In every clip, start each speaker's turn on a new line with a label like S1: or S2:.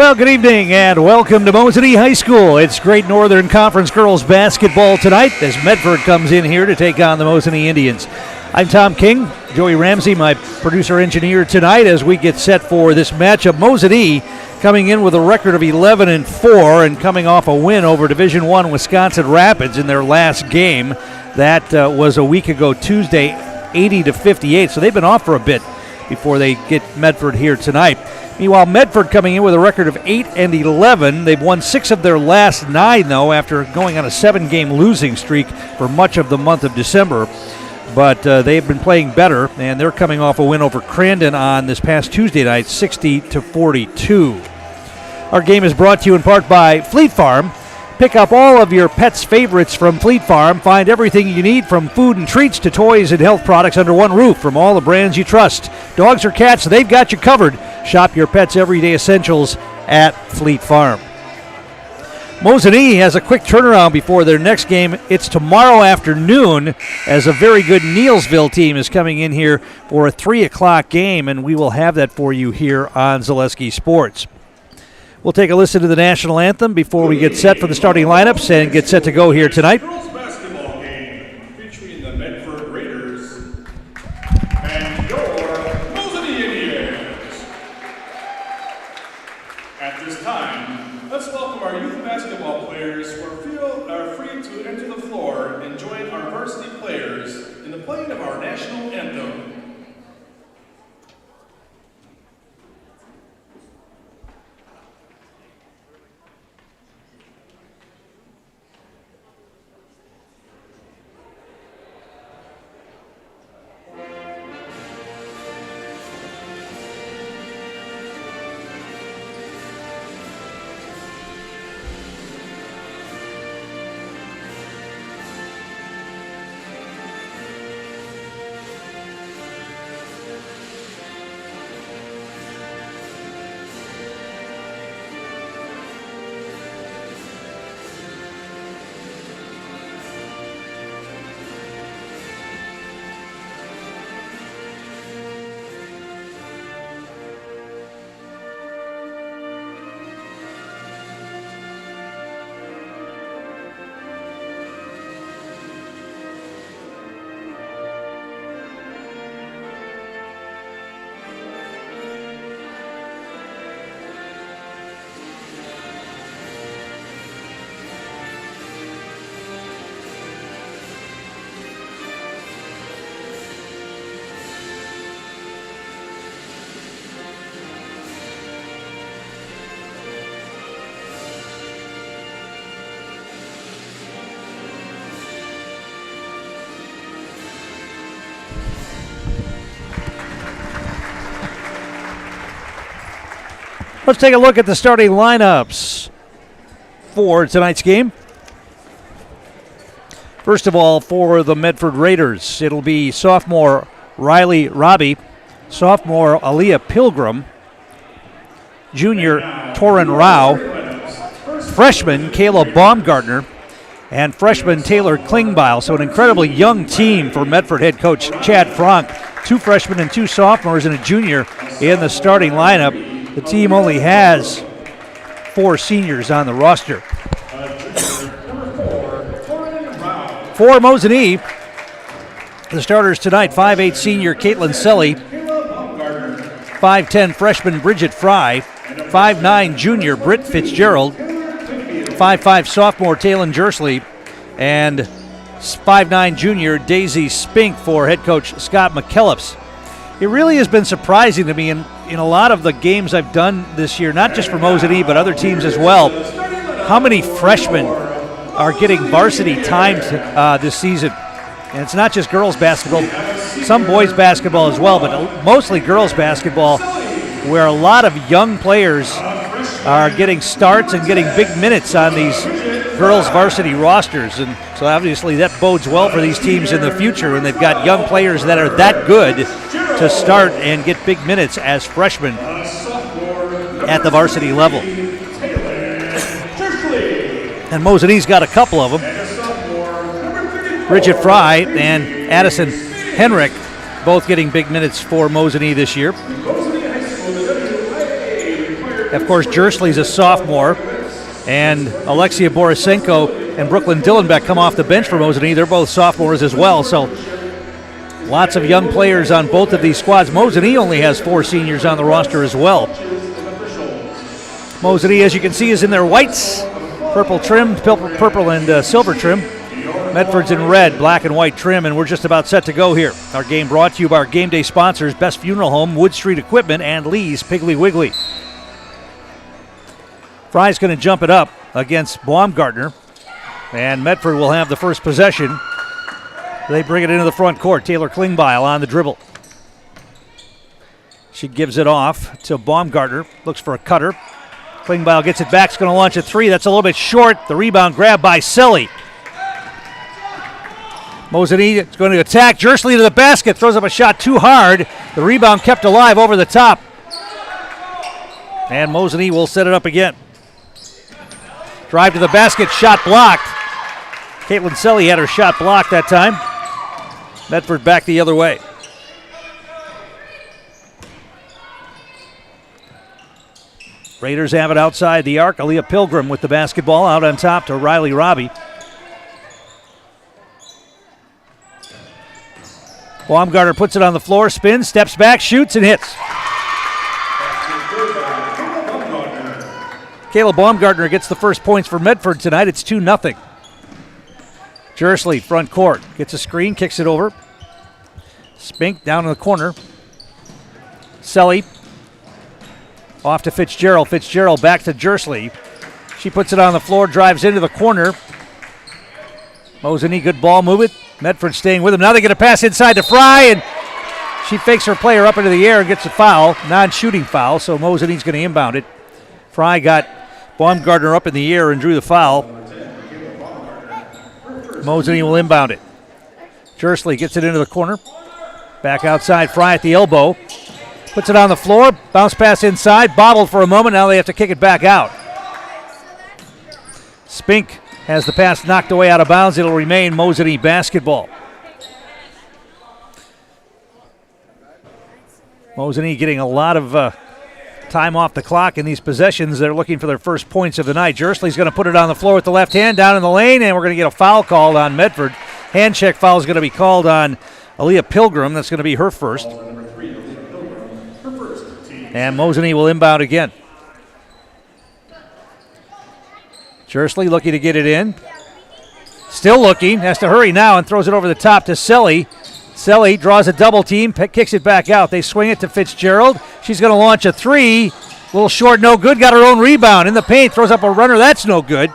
S1: Well, good evening and welcome to Mosinee High School. It's Great Northern Conference girls basketball tonight as Medford comes in here to take on the Mosinee Indians. I'm Tom King, Joey Ramsey, my producer-engineer tonight as we get set for this matchup. Mosinee coming in with a record of 11-4 and coming off a win over Division I Wisconsin Rapids in their last game. That was a week ago Tuesday, 80-58, so they've been off for a bit before they get Medford here tonight. Meanwhile, Medford coming in with a record of 8-11. They've won 6 of their last 9, though, after going on a 7-game losing streak for much of the month of December. But they've been playing better, and they're coming off a win over Crandon on this past Tuesday night, 60-42. Our game is brought to you in part by Fleet Farm. Pick up all of your pet's favorites from Fleet Farm. Find everything you need from food and treats to toys and health products under one roof from all the brands you trust. Dogs or cats, they've got you covered. Shop your pet's everyday essentials at Fleet Farm. Mosinee has a quick turnaround before their next game. It's tomorrow afternoon as a very good Neelsville team is coming in here for a 3 o'clock game, and we will have that for you here on Zaleski Sports. We'll take a listen to the national anthem before we get set for the starting lineups and get set to go here tonight.
S2: Girls basketball game featuring the Medford Raiders and your Mosinee Indians. At this time, let's welcome our youth basketball players who are free to enter the floor and join our varsity players in the playing of our national anthem.
S1: Let's take a look at the starting lineups for tonight's game. First of all, for the Medford Raiders, it'll be sophomore Riley Robbie, sophomore Aaliyah Pilgrim, junior Torin Rao, freshman Kayla Baumgartner, and freshman Taylor Klingbeil. So an incredibly young team for Medford head coach Chad Frank. 2 freshmen and 2 sophomores and a junior in the starting lineup. The team only has 4 seniors on the roster. For Mosinee, the starters tonight, 5'8" senior Caitlin Selly, 5'10" freshman Bridget Fry, 5'9" junior Britt Fitzgerald, 5'5" sophomore Taylon Jersley, and 5'9" junior Daisy Spink for head coach Scott McKellips. It really has been surprising to me in a lot of the games I've done this year, not just for Mosinee but other teams as well, how many freshmen are getting varsity time this season. And it's not just girls basketball, some boys basketball as well, but mostly girls basketball, where a lot of young players are getting starts and getting big minutes on these girls varsity rosters. And so obviously that bodes well for these teams in the future when they've got young players that are that good to start and get big minutes as freshmen at the varsity level. And Mosinee's got a couple of them. Bridget Fry and Addison Henrik both getting big minutes for Mosinee this year. Of course, Jersley's a sophomore, and Alexia Borisenko and Brooklyn Dillenbeck come off the bench for Mosinee. They're both sophomores as well, so lots of young players on both of these squads. Mosinee only has 4 seniors on the roster as well. Mosinee, as you can see, is in their whites, purple trim, purple and silver trim. Medford's in red, black and white trim, and we're just about set to go here. Our game brought to you by our game day sponsors, Best Funeral Home, Wood Street Equipment, and Lee's Piggly Wiggly. Fry's going to jump it up against Baumgartner, and Medford will have the first possession. They bring it into the front court. Taylor Klingbeil on the dribble. She gives it off to Baumgartner, looks for a cutter. Klingbeil gets it back, is going to launch a 3. That's a little bit short. The rebound grabbed by Selly. Mosinee is going to attack. Jersley to the basket, throws up a shot too hard. The rebound kept alive over the top. And Mosinee will set it up again. Drive to the basket, shot blocked. Caitlin Selly had her shot blocked that time. Medford back the other way. Raiders have it outside the arc. Aaliyah Pilgrim with the basketball out on top to Riley Robbie. Baumgartner puts it on the floor, spins, steps back, shoots, and hits. Kayla Baumgartner gets the first points for Medford tonight. It's 2-0. Jersley, front court, gets a screen, kicks it over. Spink down in the corner. Selly off to Fitzgerald. Fitzgerald back to Jersley. She puts it on the floor, drives into the corner. Mosinee, good ball movement. Medford staying with him. Now they get a pass inside to Fry, and she fakes her player up into the air and gets a foul, non-shooting foul, so Mosinee's going to inbound it. Fry got Baumgartner up in the air and drew the foul. Mosinee will inbound it. Jersley gets it into the corner. Back outside, Fry at the elbow. Puts it on the floor, bounce pass inside, bobbled for a moment, now they have to kick it back out. Spink has the pass knocked away out of bounds. It'll remain Mosinee basketball. Mosinee getting a lot of time off the clock in these possessions. They're looking for their first points of the night. Jersley's going to put it on the floor with the left hand down in the lane, and we're going to get a foul called on Medford. Hand check foul is going to be called on Aaliyah Pilgrim. That's going to be her first. And Mosinee will inbound again. Jersley looking to get it in. Still looking, has to hurry now and throws it over the top to Selly. Selly draws a double team, kicks it back out. They swing it to Fitzgerald. She's going to launch a 3. A little short, no good. Got her own rebound in the paint. Throws up a runner. That's no good.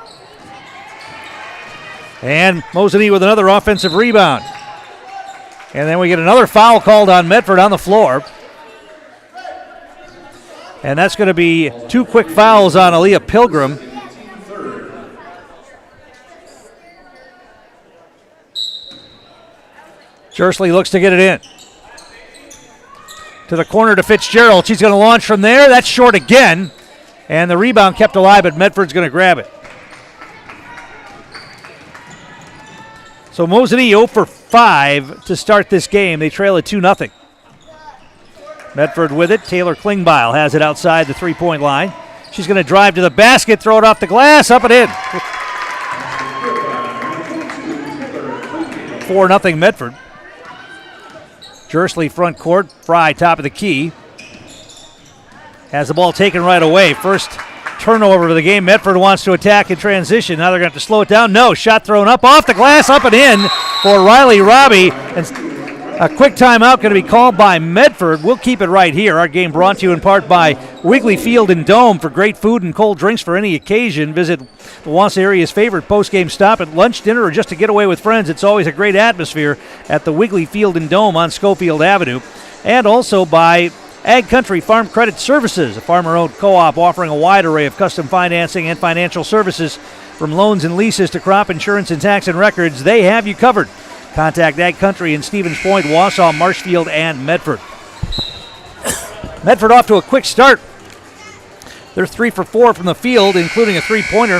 S1: And Mosinee with another offensive rebound. And then we get another foul called on Medford on the floor. And that's going to be 2 quick fouls on Aaliyah Pilgrim. Jersley looks to get it in. To the corner to Fitzgerald. She's going to launch from there. That's short again. And the rebound kept alive, but Medford's going to grab it. So Mosinee 0 for 5 to start this game. They trail at 2-0. Medford with it. Taylor Klingbeil has it outside the three-point line. She's going to drive to the basket, throw it off the glass, up and in. 4-0 Medford. Jersley front court. Fry top of the key. Has the ball taken right away. First turnover of the game. Medford wants to attack in transition. Now they're going to have to slow it down. No, shot thrown up off the glass, up and in for Riley Robbie. And a quick timeout going to be called by Medford. We'll keep it right here. Our game brought to you in part by Wiggly Field and Dome. For great food and cold drinks for any occasion, visit the Wausau area's favorite post-game stop at lunch, dinner, or just to get away with friends. It's always a great atmosphere at the Wiggly Field and Dome on Schofield Avenue. And also by Ag Country Farm Credit Services, a farmer-owned co-op offering a wide array of custom financing and financial services. From loans and leases to crop insurance and tax and records, they have you covered. Contact Ag Country in Stevens Point, Wausau, Marshfield, and Medford. Medford off to a quick start. They're 3 for 4 from the field, including a three-pointer.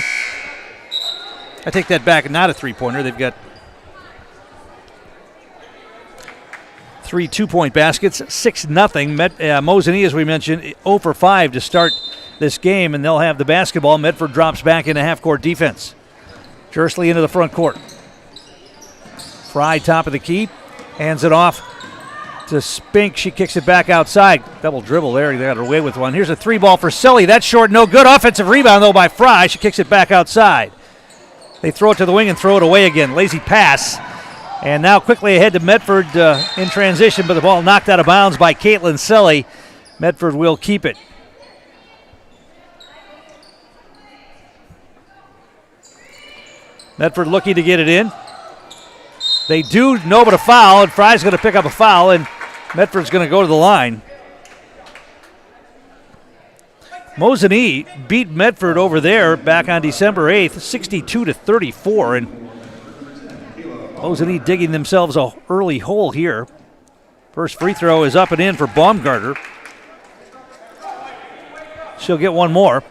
S1: I take that back, not a three-pointer. They've got 3 two-point baskets, 6-0. Mosinee, as we mentioned, 0 for 5 to start this game, and they'll have the basketball. Medford drops back into half-court defense. Jersley into the front court. Fry, top of the key, hands it off to Spink. She kicks it back outside. Double dribble there. They got away with one. Here's a three ball for Selly. That's short, no good. Offensive rebound, though, by Fry. She kicks it back outside. They throw it to the wing and throw it away again. Lazy pass. And now quickly ahead to Medford in transition, but the ball knocked out of bounds by Caitlin Selly. Medford will keep it. Medford looking to get it in. They do know but a foul, and Fry's going to pick up a foul, and Medford's going to go to the line. Mosinee beat Medford over there back on December 8th, 62-34, and Mosinee digging themselves an early hole here. First free throw is up and in for Baumgartner. She'll get one more.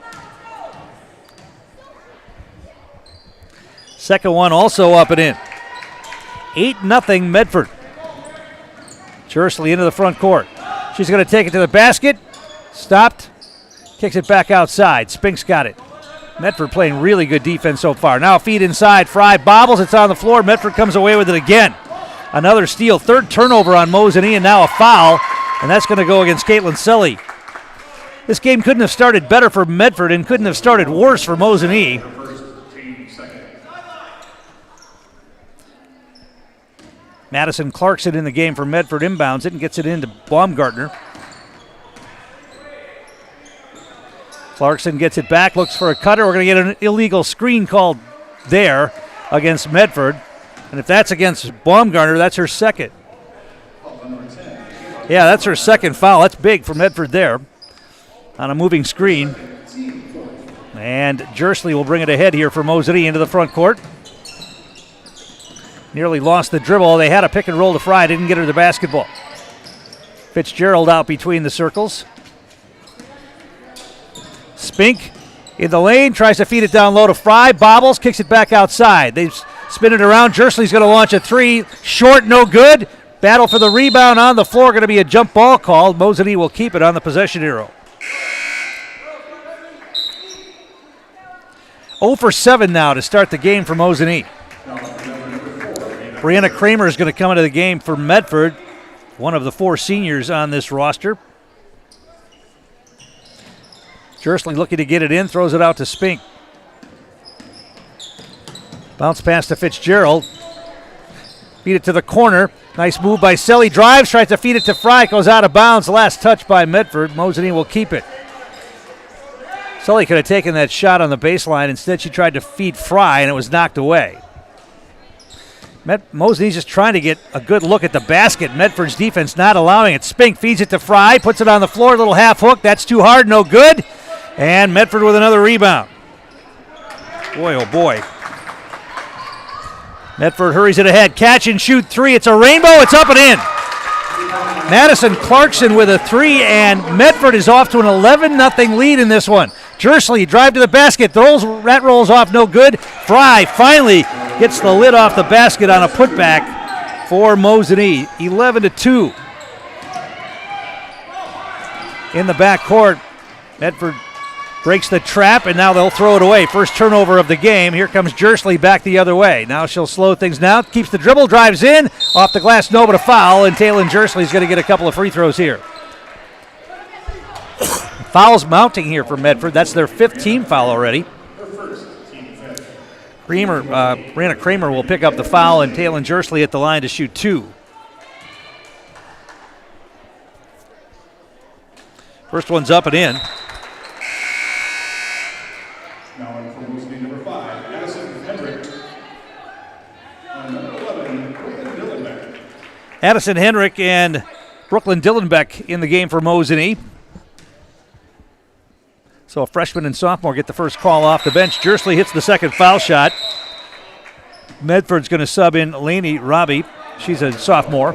S1: Second one also up and in. 8-0 Medford. Jersley into the front court. She's going to take it to the basket. Stopped. Kicks it back outside. Spink's got it. Medford playing really good defense so far. Now a feed inside. Fry bobbles. It's on the floor. Medford comes away with it again. Another steal. Third turnover on Mosinee, and now a foul. And that's going to go against Caitlin Selly. This game couldn't have started better for Medford and couldn't have started worse for Mosinee. Madison Clarkson in the game for Medford, inbounds it and gets it into Baumgartner. Clarkson gets it back, looks for a cutter. We're going to get an illegal screen called there against Medford. And if that's against Baumgartner, that's her second. Yeah, that's her second foul. That's big for Medford there on a moving screen. And Jersley will bring it ahead here for Mosinee into the front court. Nearly lost the dribble. They had a pick and roll to Fry. Didn't get her the basketball. Fitzgerald out between the circles. Spink in the lane. Tries to feed it down low to Fry. Bobbles. Kicks it back outside. They spin it around. Jersley's going to launch a three. Short. No good. Battle for the rebound on the floor. Going to be a jump ball called. Mosinee will keep it on the possession arrow. 0 for 7 now to start the game for Mosinee. Brianna Kramer is going to come into the game for Medford, one of the 4 seniors on this roster. Jersley looking to get it in, throws it out to Spink. Bounce pass to Fitzgerald. Feed it to the corner. Nice move by Selly. Drives, tries to feed it to Fry. Goes out of bounds. Last touch by Medford. Mosinee will keep it. Selly could have taken that shot on the baseline. Instead, she tried to feed Fry, and it was knocked away. Mosinee's just trying to get a good look at the basket. Medford's defense not allowing it. Spink feeds it to Fry, puts it on the floor, little half hook. That's too hard, no good. And Medford with another rebound. Boy, oh boy. Medford hurries it ahead. Catch and shoot three. It's a rainbow. It's up and in. Madison Clarkson with a three, and Medford is off to an 11-0 lead in this one. Jersley drive to the basket. That rolls off, no good. Fry finally gets the lid off the basket on a putback for Mosinee. 11-2. In the backcourt, Medford breaks the trap, and now they'll throw it away. First turnover of the game. Here comes Jersley back the other way. Now she'll slow things down. Keeps the dribble, drives in. Off the glass, no, but a foul, and Taylor Jersley's going to get a couple of free throws here. Fouls mounting here for Medford. That's their 5th team foul already. Brianna Kramer will pick up the foul, and Taylor Jersley at the line to shoot 2. First one's up and in.
S2: Now in for Mosinee number 5, Addison Hendrick. And number 11, Brooklyn Dillenbeck.
S1: Addison Hendrick and Brooklyn Dillenbeck in the game for Mosinee. So a freshman and sophomore get the first call off the bench. Jersley hits the second foul shot. Medford's going to sub in Lainey Robbie. She's a sophomore.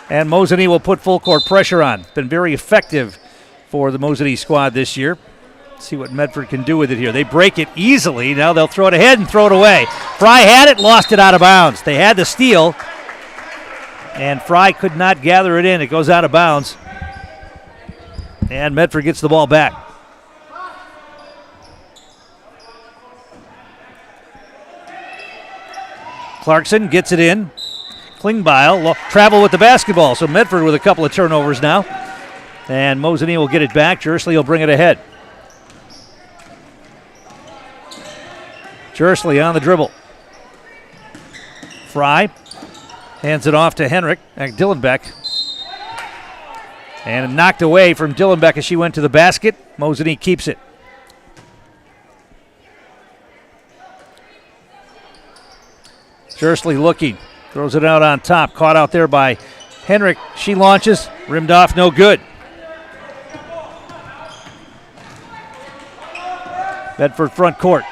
S1: And Mosinee will put full court pressure on. Been very effective for the Mosinee squad this year. See what Medford can do with it here. They break it easily. Now they'll throw it ahead and throw it away. Fry had it, lost it out of bounds. They had the steal, and Fry could not gather it in. It goes out of bounds. And Medford gets the ball back. Clarkson gets it in. Klingbeil travel with the basketball. So Medford with a couple of turnovers now. And Mosinee will get it back. Jersley will bring it ahead. Jersley on the dribble. Fry hands it off to Henrik. Dillenbeck. And knocked away from Dillenbeck as she went to the basket. Mosinee keeps it. Jersley looking. Throws it out on top. Caught out there by Henrik. She launches. Rimmed off. No good. Medford front court.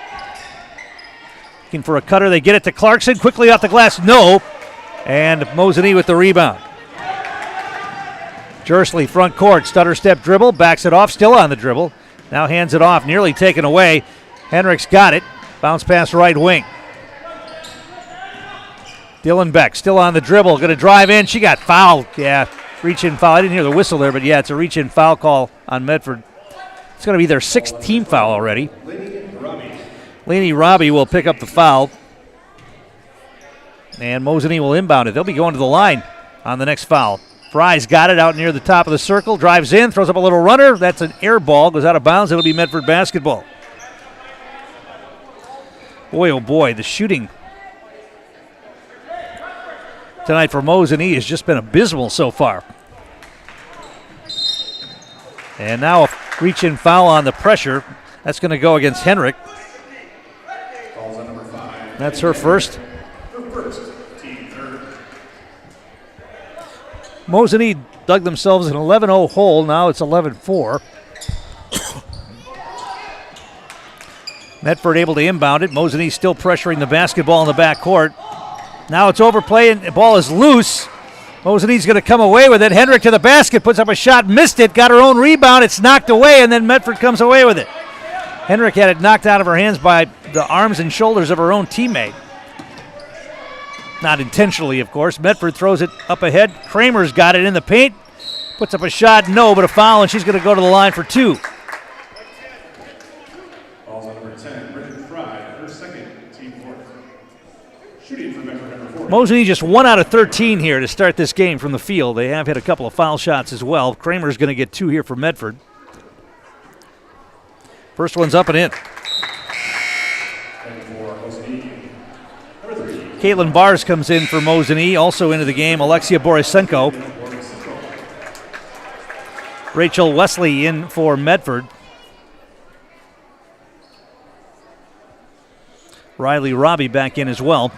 S1: Looking for a cutter. They get it to Clarkson. Quickly off the glass. No. And Mosinee with the rebound. Jersley front court. Stutter step dribble. Backs it off. Still on the dribble. Now hands it off. Nearly taken away. Henrik's got it. Bounce pass right wing. Dillenbeck still on the dribble. Going to drive in. She got fouled. Yeah, reach-in foul. I didn't hear the whistle there, but yeah, it's a reach-in foul call on Medford. It's going to be their 6th team foul already. Laney Robbie will pick up the foul. And Mosinee will inbound it. They'll be going to the line on the next foul. Fry's got it out near the top of the circle. Drives in, throws up a little runner. That's an air ball. Goes out of bounds. It'll be Medford basketball. Boy, oh boy, the shooting tonight for Mosinee has just been abysmal so far. And now a reach-in foul on the pressure. That's going to go against Henrik. That's her first. Mosinee dug themselves an 11-0 hole. Now it's 11-4. Medford able to inbound it. Mosinee still pressuring the basketball in the backcourt. Now it's overplay and the ball is loose. Mosinee's going to come away with it. Henrik to the basket, puts up a shot, missed it, got her own rebound. It's knocked away, and then Medford comes away with it. Henrik had it knocked out of her hands by the arms and shoulders of her own teammate. Not intentionally, of course. Medford throws it up ahead. Kramer's got it in the paint. Puts up a shot, no, but a foul, and she's going to go to the line for 2. Mosinee just 1 out of 13 here to start this game from the field. They have hit a couple of foul shots as well. Kramer's going to get 2 here for Medford. First one's up and in. Caitlin Bars comes in for Mosinee. Also into the game, Alexia Borisenko. Rachel Wesley in for Medford. Riley Robbie back in as well.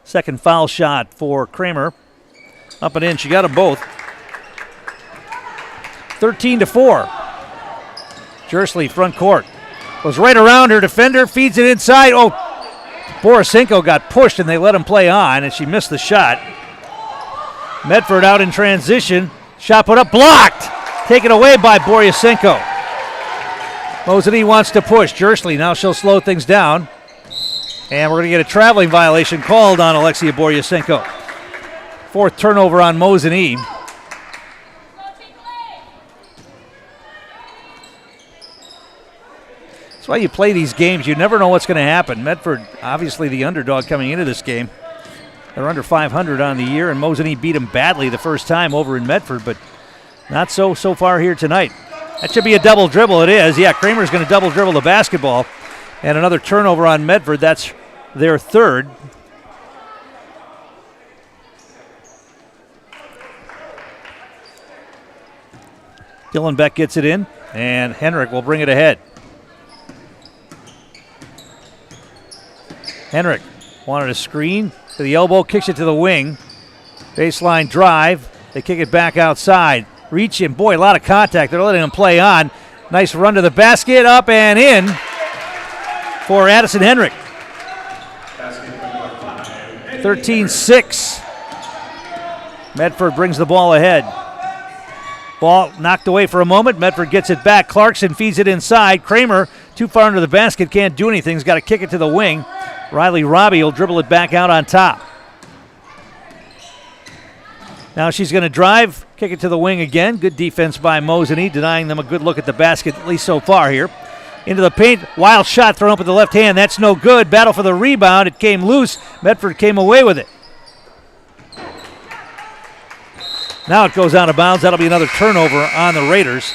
S1: Second foul shot for Kramer. Up and in. She got them both. 13-4. Jersley front court. Goes right around her defender. Feeds it inside. Oh, Borisenko got pushed and they let him play on, and she missed the shot. Medford out in transition. Shot put up. Blocked. Taken away by Borisenko. Mosinee wants to push. Jersley now she'll slow things down. And we're going to get a traveling violation called on Alexia Borisenko. 4th turnover on Mosinee. That's why you play these games. You never know what's going to happen. Medford, obviously the underdog coming into this game. They're under 500 on the year, and Mosinee beat them badly the first time over in Medford, but not so far here tonight. That should be a double dribble. It is. Yeah, Kramer's going to double dribble the basketball. And another turnover on Medford. That's their 3rd. Dillenbeck gets it in, and Henrik will bring it ahead. Henrik wanted a screen to the elbow, kicks it to the wing. Baseline drive. They kick it back outside. Reach in. Boy, a lot of contact. They're letting him play on. Nice run to the basket, up and in for Addison Henrik. 13-6. Medford brings the ball ahead. Ball knocked away for a moment. Medford gets it back. Clarkson feeds it inside. Kramer, too far under the basket, can't do anything. He's got to kick it to the wing. Riley Robbie will dribble it back out on top. Now she's going to drive, kick it to the wing again. Good defense by Mosinee, denying them a good look at the basket, at least so far here. Into the paint, wild shot thrown up with the left hand. That's no good. Battle for the rebound. It came loose. Medford came away with it. Now it goes out of bounds. That'll be another turnover on the Raiders.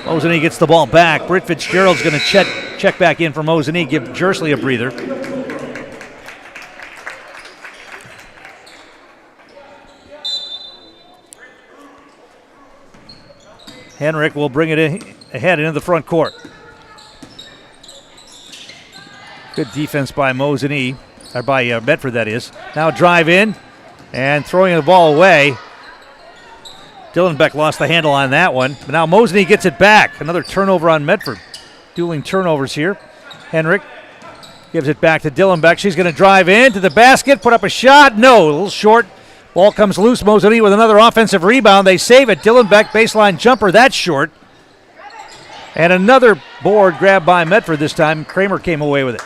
S1: Mosinee gets the ball back. Britt Fitzgerald's going to check back in for Mosinee, give Jersley a breather. Henrik will bring it ahead into the front court. Good defense by Mosinee, or by Medford, that is. Now drive in and throwing the ball away. Dylan Beck lost the handle on that one. But now Mosinee gets it back. Another turnover on Medford. Dueling turnovers here. Henrik gives it back to Dylan Beck. She's going to drive in to the basket, put up a shot. No, a little short. Ball comes loose. Mosinee with another offensive rebound. They save it. Dylan Beck, baseline jumper. That's short. And another board grabbed by Medford this time. Kramer came away with it.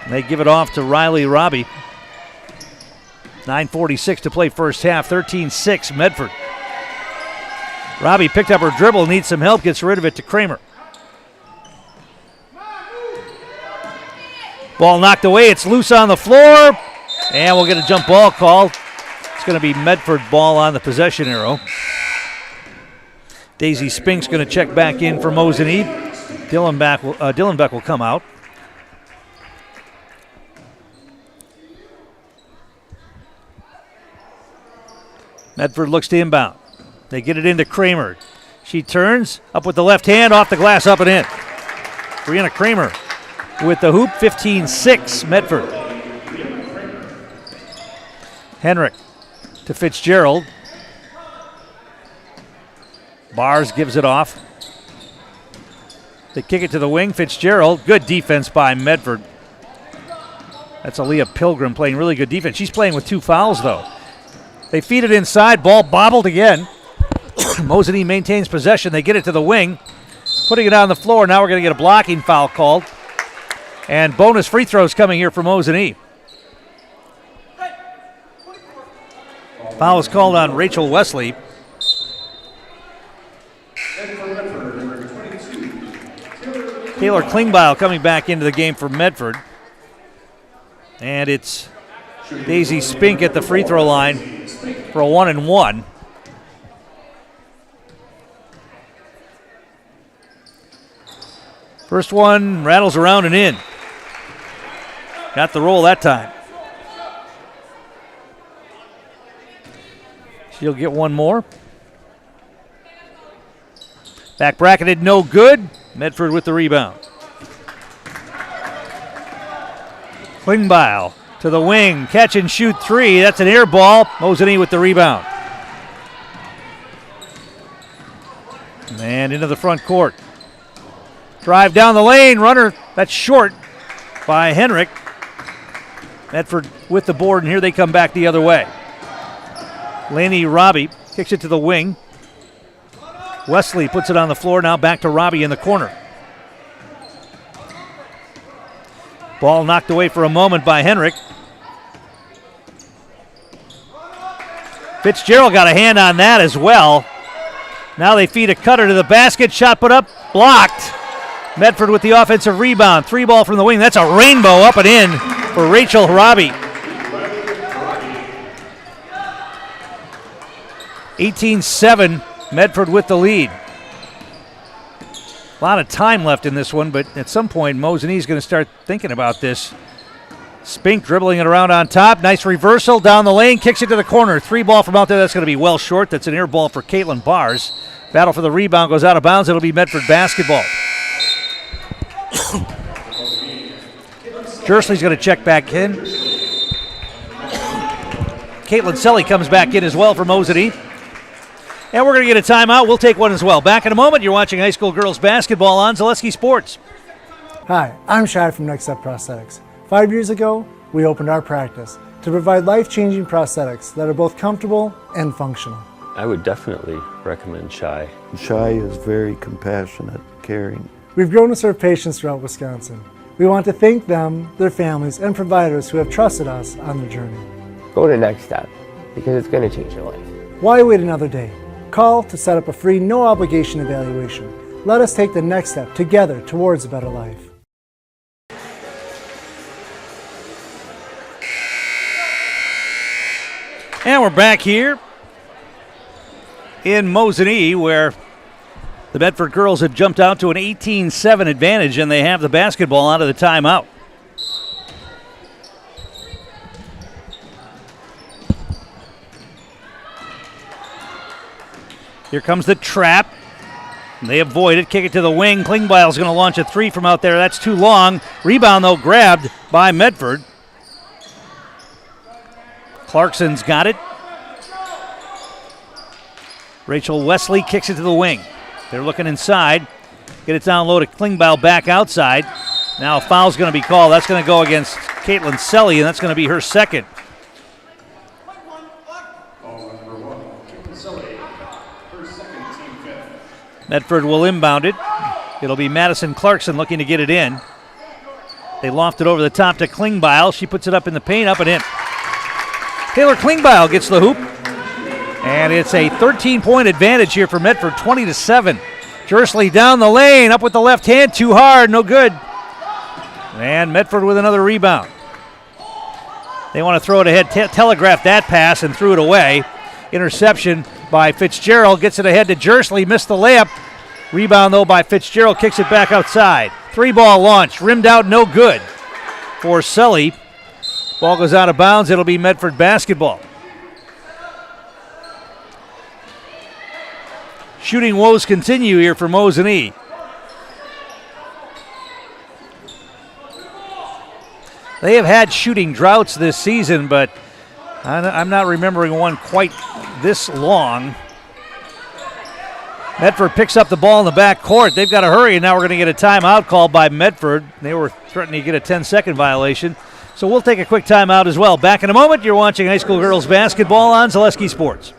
S1: And they give it off to Riley Robbie. 9:46 to play first half. 13-6 Medford. Robbie picked up her dribble, needs some help, gets rid of it to Kramer. Ball knocked away. It's loose on the floor. And we'll get a jump ball call. It's going to be Medford ball on the possession arrow. Daisy Spink's going to check back in for Mosinee. Dylan Beck will come out. Medford looks to inbound. They get it into Kramer. She turns up with the left hand, off the glass, up and in. Brianna Kramer with the hoop, 15-6 Medford. Henrik to Fitzgerald. Bars gives it off. They kick it to the wing. Fitzgerald, good defense by Medford. That's Aaliyah Pilgrim playing really good defense. She's playing with 2 fouls, though. They feed it inside. Ball bobbled again. Mosinee maintains possession. They get it to the wing. Putting it on the floor. Now we're going to get a blocking foul called. And bonus free throws coming here for Mosinee. Foul is called on Rachel Wesley. Taylor Klingbeil coming back into the game for Medford. And it's Daisy Spink at the free throw line for a 1-and-1. First one rattles around and in. Got the roll that time. She'll get one more. Back bracketed, no good. Medford with the rebound. Klingbeil to the wing, catch and shoot 3. That's an air ball. Mosinee with the rebound. And into the front court. Drive down the lane, runner. That's short by Henrik. Medford with the board, and here they come back the other way. Laney Robbie kicks it to the wing. Wesley puts it on the floor, now back to Robbie in the corner. Ball knocked away for a moment by Henrik. Fitzgerald got a hand on that as well. Now they feed a cutter to the basket. Shot put up, blocked. Medford with the offensive rebound. 3 ball from the wing. That's a rainbow up and in for Rachel Robbie. 18-7, Medford with the lead. A lot of time left in this one, but at some point, Mosinee's going to start thinking about this. Spink dribbling it around on top. Nice reversal down the lane. Kicks it to the corner. 3 ball from out there. That's going to be well short. That's an air ball for Caitlin Bars. Battle for the rebound goes out of bounds. It'll be Medford basketball. Jersley's going to check back in. Caitlin Selly comes back in as well for Mosinee. And we're going to get a timeout. We'll take one as well. Back in a moment. You're watching high school girls basketball on Zaleski Sports.
S3: Hi, I'm Shai from Next Step Prosthetics. 5 years ago, we opened our practice to provide life-changing prosthetics that are both comfortable and functional.
S4: I would definitely recommend Shai.
S5: Shai is very compassionate, caring.
S3: We've grown to serve patients throughout Wisconsin. We want to thank them, their families, and providers who have trusted us on their journey.
S6: go to next step because it's going to change your life.
S3: Why wait another day? Call to set up a free no-obligation evaluation. Let us take the next step together towards a better life.
S1: And we're back here in Mosinee, where the Medford girls have jumped out to an 18-7 advantage, and they have the basketball out of the timeout. Here comes the trap. They avoid it, kick it to the wing. Klingbeil's going to launch a three from out there. That's too long. Rebound, though, grabbed by Medford. Clarkson's got it. Rachel Wesley kicks it to the wing. They're looking inside. Get it down low to Klingbeil back outside. Now a foul's going to be called. That's going to go against Caitlin Selly, and that's going to be her second. Medford will inbound it. It'll be Madison Clarkson looking to get it in. They loft it over the top to Klingbeil. She puts it up in the paint, up and in. Taylor Klingbeil gets the hoop. And it's a 13-point advantage here for Medford, 20-7. Jersley down the lane, up with the left hand, too hard, no good. And Medford with another rebound. They want to throw it ahead, telegraph that pass, and threw it away. Interception by Fitzgerald, gets it ahead to Jersley, missed the layup. Rebound, though, by Fitzgerald, kicks it back outside. Three-ball launch, rimmed out, no good for Selly. Ball goes out of bounds, it'll be Medford basketball. Shooting woes continue here for Mosinee. They have had shooting droughts this season, but I'm not remembering one quite this long. Medford picks up the ball in the back court. They've got to hurry, and now we're going to get a timeout called by Medford. They were threatening to get a 10-second violation. So we'll take a quick timeout as well. Back in a moment, you're watching high school girls basketball on Zaleski Sports.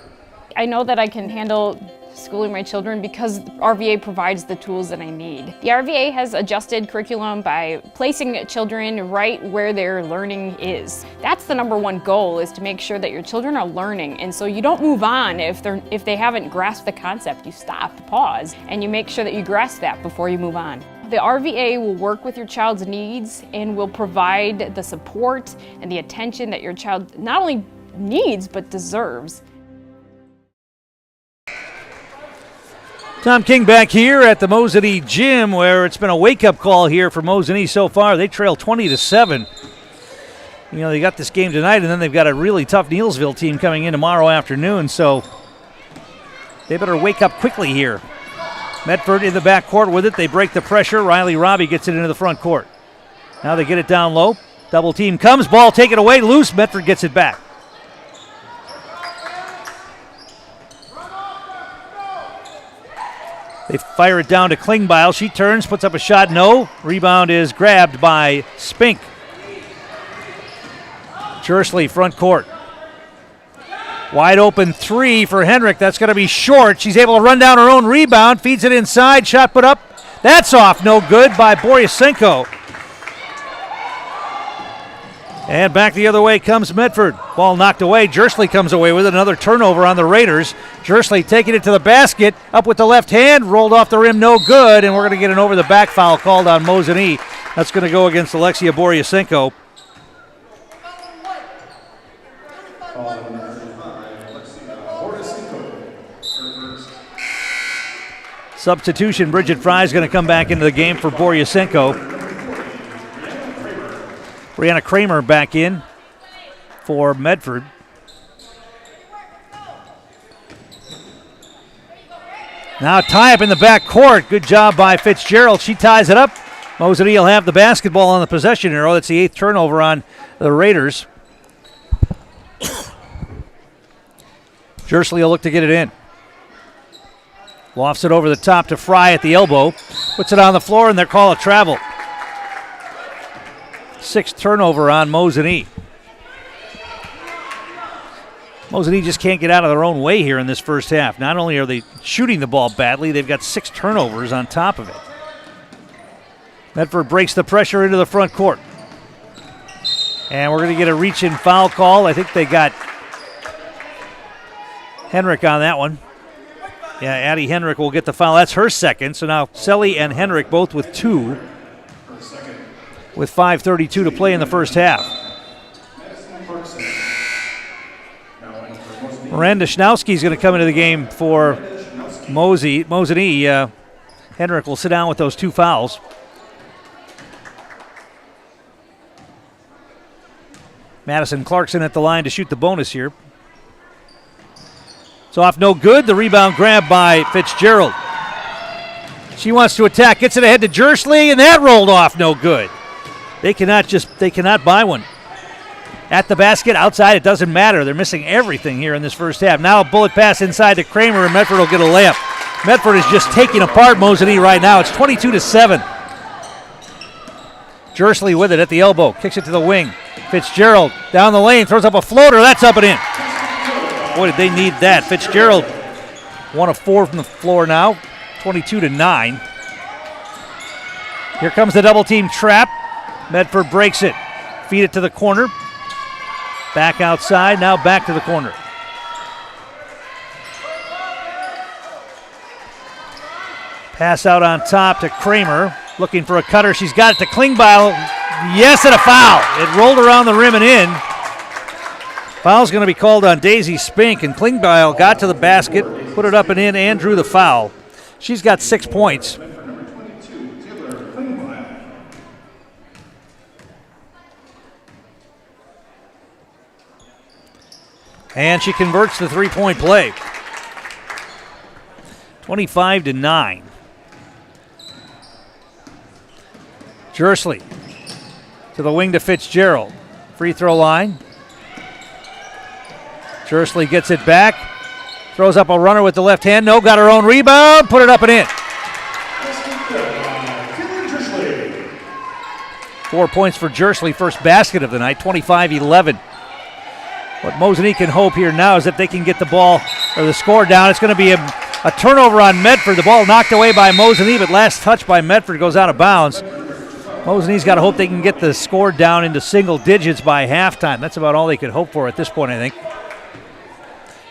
S7: I know that I can handle schooling my children because RVA provides the tools that I need. The RVA has adjusted curriculum by placing children right where their learning is. That's the number one goal, is to make sure that your children are learning, and so you don't move on if they haven't grasped the concept. You stop, pause, and you make sure that you grasp that before you move on. The RVA will work with your child's needs and will provide the support and the attention that your child not only needs but deserves.
S1: Tom King back here at the Mosinee gym, where it's been a wake-up call here for Mosinee so far. They trail 20-7. You know, they got this game tonight, and then they've got a really tough Neelsville team coming in tomorrow afternoon, so they better wake up quickly here. Medford in the back court with it. They break the pressure. Riley Robbie gets it into the front court. Now they get it down low. Double team comes. Ball taken away. Loose. Medford gets it back. They fire it down to Klingbeil. She turns, puts up a shot. No. Rebound is grabbed by Spink. Jersley, front court. Wide open three for Henrik. That's going to be short. She's able to run down her own rebound. Feeds it inside. Shot put up. That's off. No good by Boryasenko. And back the other way comes Medford. Ball knocked away. Jersley comes away with another turnover on the Raiders. Jersley taking it to the basket. Up with the left hand. Rolled off the rim. No good. And we're going to get an over-the-back foul called on Mosinee. That's going to go against Alexia Boryasenko. Substitution, Bridget Fry is going to come back into the game for Boryasenko. Brianna Kramer back in for Medford. Now tie up in the back court. Good job by Fitzgerald. She ties it up. Mosinee will have the basketball on the possession arrow. That's the 8th turnover on the Raiders. Jersley will look to get it in. Lofts it over the top to Fry at the elbow. Puts it on the floor, and they're called a travel. 6th turnover on Mosinee. Mosinee just can't get out of their own way here in this first half. Not only are they shooting the ball badly, they've got 6 turnovers on top of it. Medford breaks the pressure into the front court. And we're going to get a reach-in foul call. I think they got Henrik on that one. Yeah, Addie Henrik will get the foul. That's her second. So now Selly and Henrik both with 2 with 5:32 to play in the first half. Miranda Schnowski is going to come into the game for Mosinee. Henrik will sit down with those 2 fouls. Madison Clarkson at the line to shoot the bonus here. It's off no good. The rebound grab by Fitzgerald. She wants to attack. Gets it ahead to Jersley, and that rolled off no good. They cannot buy one. At the basket, outside, it doesn't matter. They're missing everything here in this first half. Now a bullet pass inside to Kramer, and Medford will get a layup. Medford is just taking apart Mosinee right now. It's 22-7. Jersley with it at the elbow. Kicks it to the wing. Fitzgerald down the lane. Throws up a floater. That's up and in. Boy, did they need that. Fitzgerald, 1 of 4 from the floor now. 22-9. Here comes the double team trap. Medford breaks it. Feed it to the corner. Back outside, now back to the corner. Pass out on top to Kramer. Looking for a cutter. She's got it to Klingbeil. Yes, and a foul. It rolled around the rim and in. Foul's going to be called on Daisy Spink, and Klingbeil got to the basket, put it up and in, and drew the foul. She's got 6 points. And she converts the three-point play. 25-9. Jersley to the wing to Fitzgerald. Free throw line. Jersley gets it back. Throws up a runner with the left hand. No, got her own rebound. Put it up and in. 4 points for Jersley. First basket of the night. 25-11. What Mosinee can hope here now is that they can get the ball or the score down. It's going to be a turnover on Medford. The ball knocked away by Mosinee, but last touch by Medford goes out of bounds. Mosinee's got to hope they can get the score down into single digits by halftime. That's about all they could hope for at this point, I think.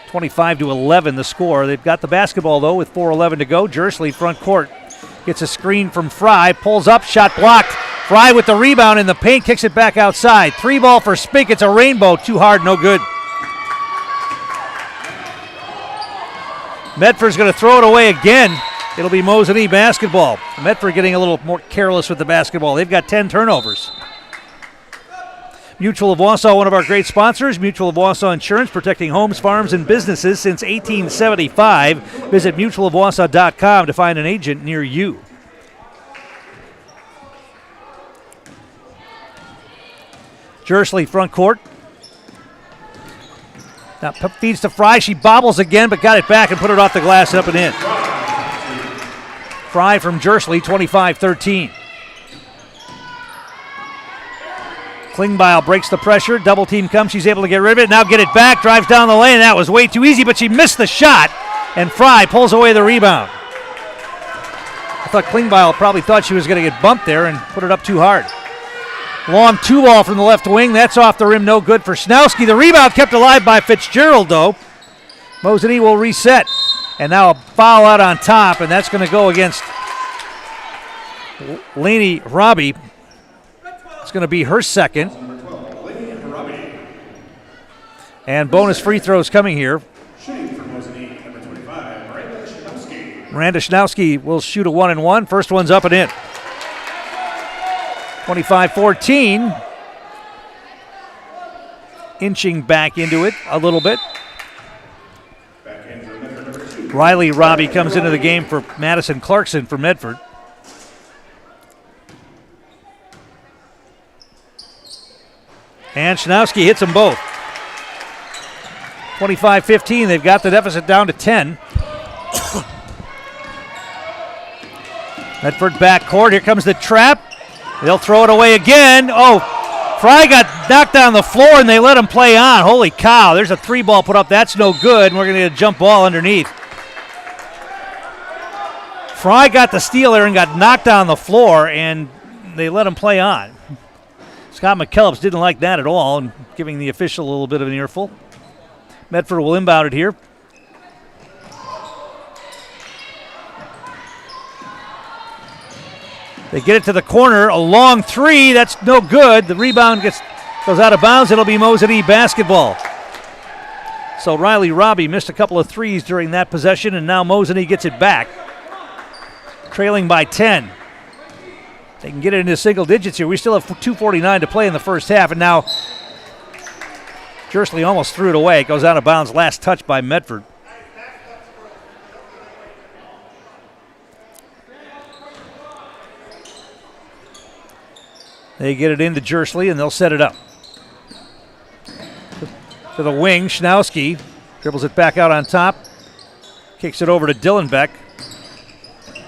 S1: 25-11 the score. They've got the basketball, though, with 4:11 to go. Jersley front court gets a screen from Fry, pulls up, shot blocked. Fry with the rebound in the paint, kicks it back outside. 3-ball for Spink. It's a rainbow. Too hard, no good. Medford's going to throw it away again. It'll be Mosinee basketball. Medford getting a little more careless with the basketball. They've got 10 turnovers. Mutual of Wausau, one of our great sponsors. Mutual of Wausau Insurance, protecting homes, farms, and businesses since 1875. Visit mutualofwausau.com to find an agent near you. Jersley front court. Now feeds to Fry. She bobbles again, but got it back and put it off the glass and up and in. Fry from Jersley, 25-13. Klingbeil breaks the pressure. Double team comes. She's able to get rid of it. Now get it back. Drives down the lane. That was way too easy, but she missed the shot, and Fry pulls away the rebound. I thought Klingbeil probably thought she was going to get bumped there and put it up too hard. Long 2-ball from the left wing. That's off the rim. No good for Schnowski. The rebound kept alive by Fitzgerald, though. Mosinee will reset. And now a foul out on top, and that's going to go against Lainey Robbie. It's going to be her second. And bonus free throws coming here. Miranda Schnowski will shoot a 1-and-1. First one's up and in. 25-14. Inching back into it a little bit. Riley Robbie comes into the game for Madison Clarkson for Medford. And Schnowski hits them both. 25-15, they've got the deficit down to 10. Medford backcourt, here comes the trap. They'll throw it away again. Oh, Fry got knocked on the floor and they let him play on. Holy cow, there's a 3-ball put up. That's no good, and we're going to get a jump ball underneath. Fry got the steal there and got knocked on the floor, and they let him play on. Scott McKellips didn't like that at all and giving the official a little bit of an earful. Medford will inbound it here. They get it to the corner, a long three, that's no good. The rebound goes out of bounds. It'll be Mosinee basketball. So Riley Robbie missed a couple of threes during that possession, and now Mosinee gets it back. Trailing by 10. They can get it into single digits here. We still have 2:49 to play in the first half, and now Jersley almost threw it away. It goes out of bounds. Last touch by Medford. They get it into Jersley, and they'll set it up. To the wing, Schnowski dribbles it back out on top. Kicks it over to Dillenbeck.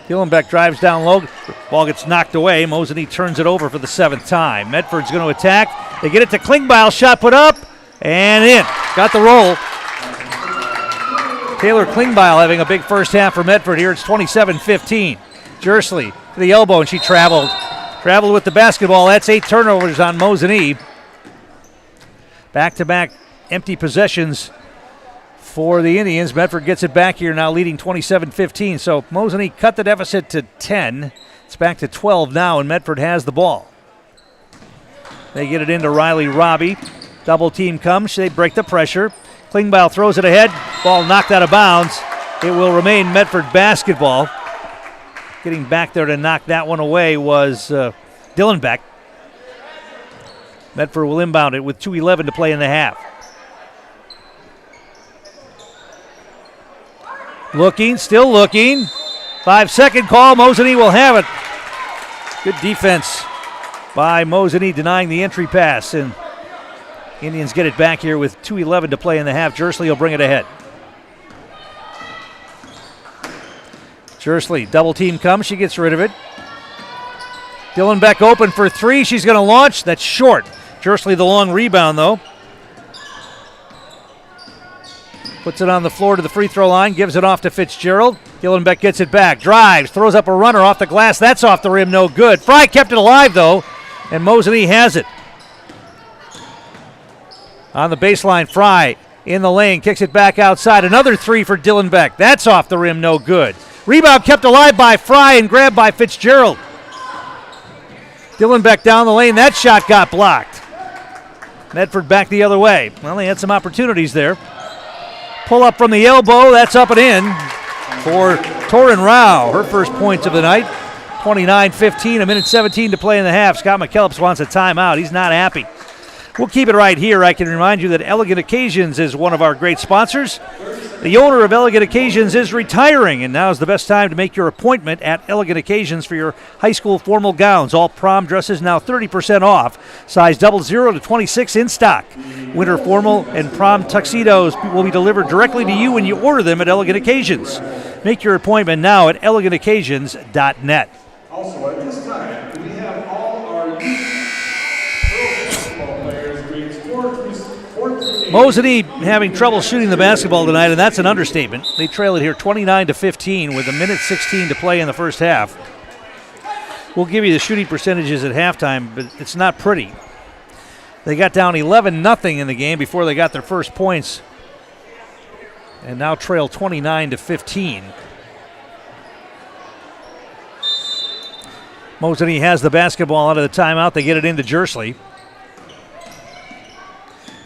S1: Dillenbeck drives down low. Ball gets knocked away. Mosinee turns it over for the 7th time. Medford's going to attack. They get it to Klingbeil. Shot put up and in. Got the roll. Taylor Klingbeil having a big first half for Medford here. It's 27-15. Jersley to the elbow, and she traveled with the basketball. That's 8 turnovers on Mosinee. Back-to-back empty possessions for the Indians. Medford gets it back here now, leading 27-15. So Mosinee cut the deficit to 10. It's back to 12 now, and Medford has the ball. They get it into Riley Robbie. Double team comes. They break the pressure. Klingbeil throws it ahead. Ball knocked out of bounds. It will remain Medford basketball. Getting back there to knock that one away was Dillenbeck. Medford will inbound it with 2:11 to play in the half. Looking, still looking. 5-second call. Mosinee will have it. Good defense by Mosinee denying the entry pass. And Indians get it back here with 2:11 to play in the half. Jersley will bring it ahead. Jersley, double team comes. She gets rid of it. Dillenbeck open for 3. She's going to launch. That's short. Jersley the long rebound, though. Puts it on the floor to the free throw line. Gives it off to Fitzgerald. Dillenbeck gets it back. Drives. Throws up a runner off the glass. That's off the rim. No good. Fry kept it alive, though. And Mosinee has it. On the baseline, Fry in the lane. Kicks it back outside. Another 3 for Dillenbeck. That's off the rim. No good. Rebound kept alive by Fry and grabbed by Fitzgerald. Dillenbeck down the lane. That shot got blocked. Medford back the other way. Well, they had some opportunities there. Pull up from the elbow. That's up and in for Torin Rao. Her first points of the night. 29-15, 1:17 to play in the half. Scott McKellips wants a timeout. He's not happy. We'll keep it right here. I can remind you that Elegant Occasions is one of our great sponsors. The owner of Elegant Occasions is retiring, and now is the best time to make your appointment at Elegant Occasions for your high school formal gowns. All prom dresses now 30% off. Size 00 to 26 in stock. Winter formal and prom tuxedos will be delivered directly to you when you order them at Elegant Occasions. Make your appointment now at elegantoccasions.net.
S2: Also, at this time, we have all our youth girls basketball players grades 4 through 8.
S1: Mosinee having trouble shooting the basketball tonight, and that's an understatement. They trail it here 29-15 with 1:16 to play in the first half. We'll give you the shooting percentages at halftime, but it's not pretty. They got down 11-0 in the game before they got their first points, and now trail 29-15. Mosinee has the basketball out of the timeout. They get it into Jersley.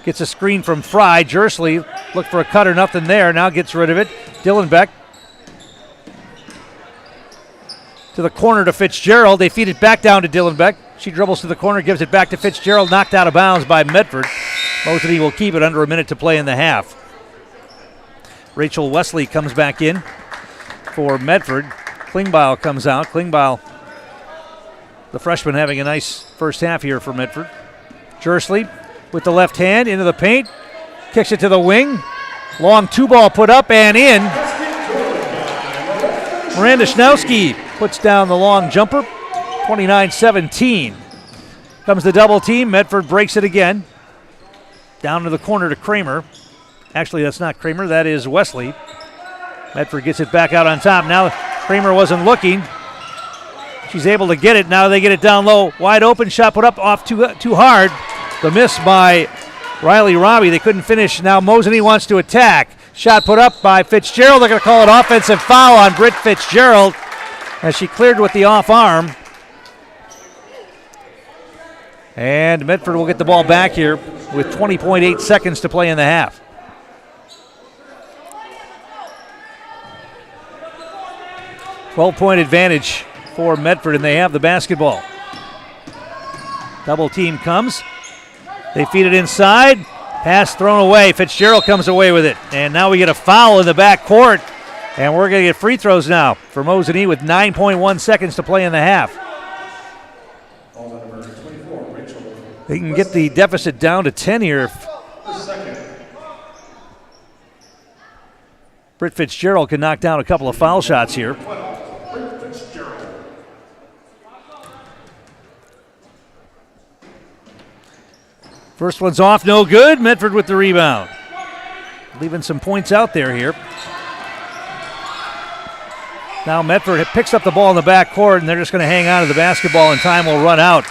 S1: Gets a screen from Fry. Jersley looked for a cutter, nothing there. Now gets rid of it. Dillenbeck to the corner to Fitzgerald. They feed it back down to Dillenbeck. She dribbles to the corner, gives it back to Fitzgerald. Knocked out of bounds by Medford. Mosinee will keep it under a minute to play in the half. Rachel Wesley comes back in for Medford. Klingbeil comes out. Klingbeil, the freshman, having a nice first half here for Medford. Jersley with the left hand into the paint. Kicks it to the wing. Long 2-ball put up and in. Miranda Schnowski puts down the long jumper. 29-17. Comes the double team. Medford breaks it again. Down to the corner to Kramer. Actually, that's not Kramer. That is Wesley. Medford gets it back out on top. Now Kramer wasn't looking. She's able to get it. Now they get it down low. Wide open. Shot put up off too hard. The miss by Riley Robbie. They couldn't finish. Now Mosinee wants to attack. Shot put up by Fitzgerald. They're going to call an offensive foul on Britt Fitzgerald as she cleared with the off arm. And Medford will get the ball back here with 20.8 seconds to play in the half. .12 advantage for Medford, and they have the basketball. Double team comes. They feed it inside. Pass thrown away. Fitzgerald comes away with it. And now we get a foul in the back court. And we're going to get free throws now for Mosinee with 9.1 seconds to play in the half. They can get the deficit down to 10 here. Britt Fitzgerald can knock down a couple of foul shots here. First one's off, no good. Medford with the rebound. Leaving some points out there here. Now Medford picks up the ball in the backcourt, and they're just going to hang on to the basketball, and time will run out.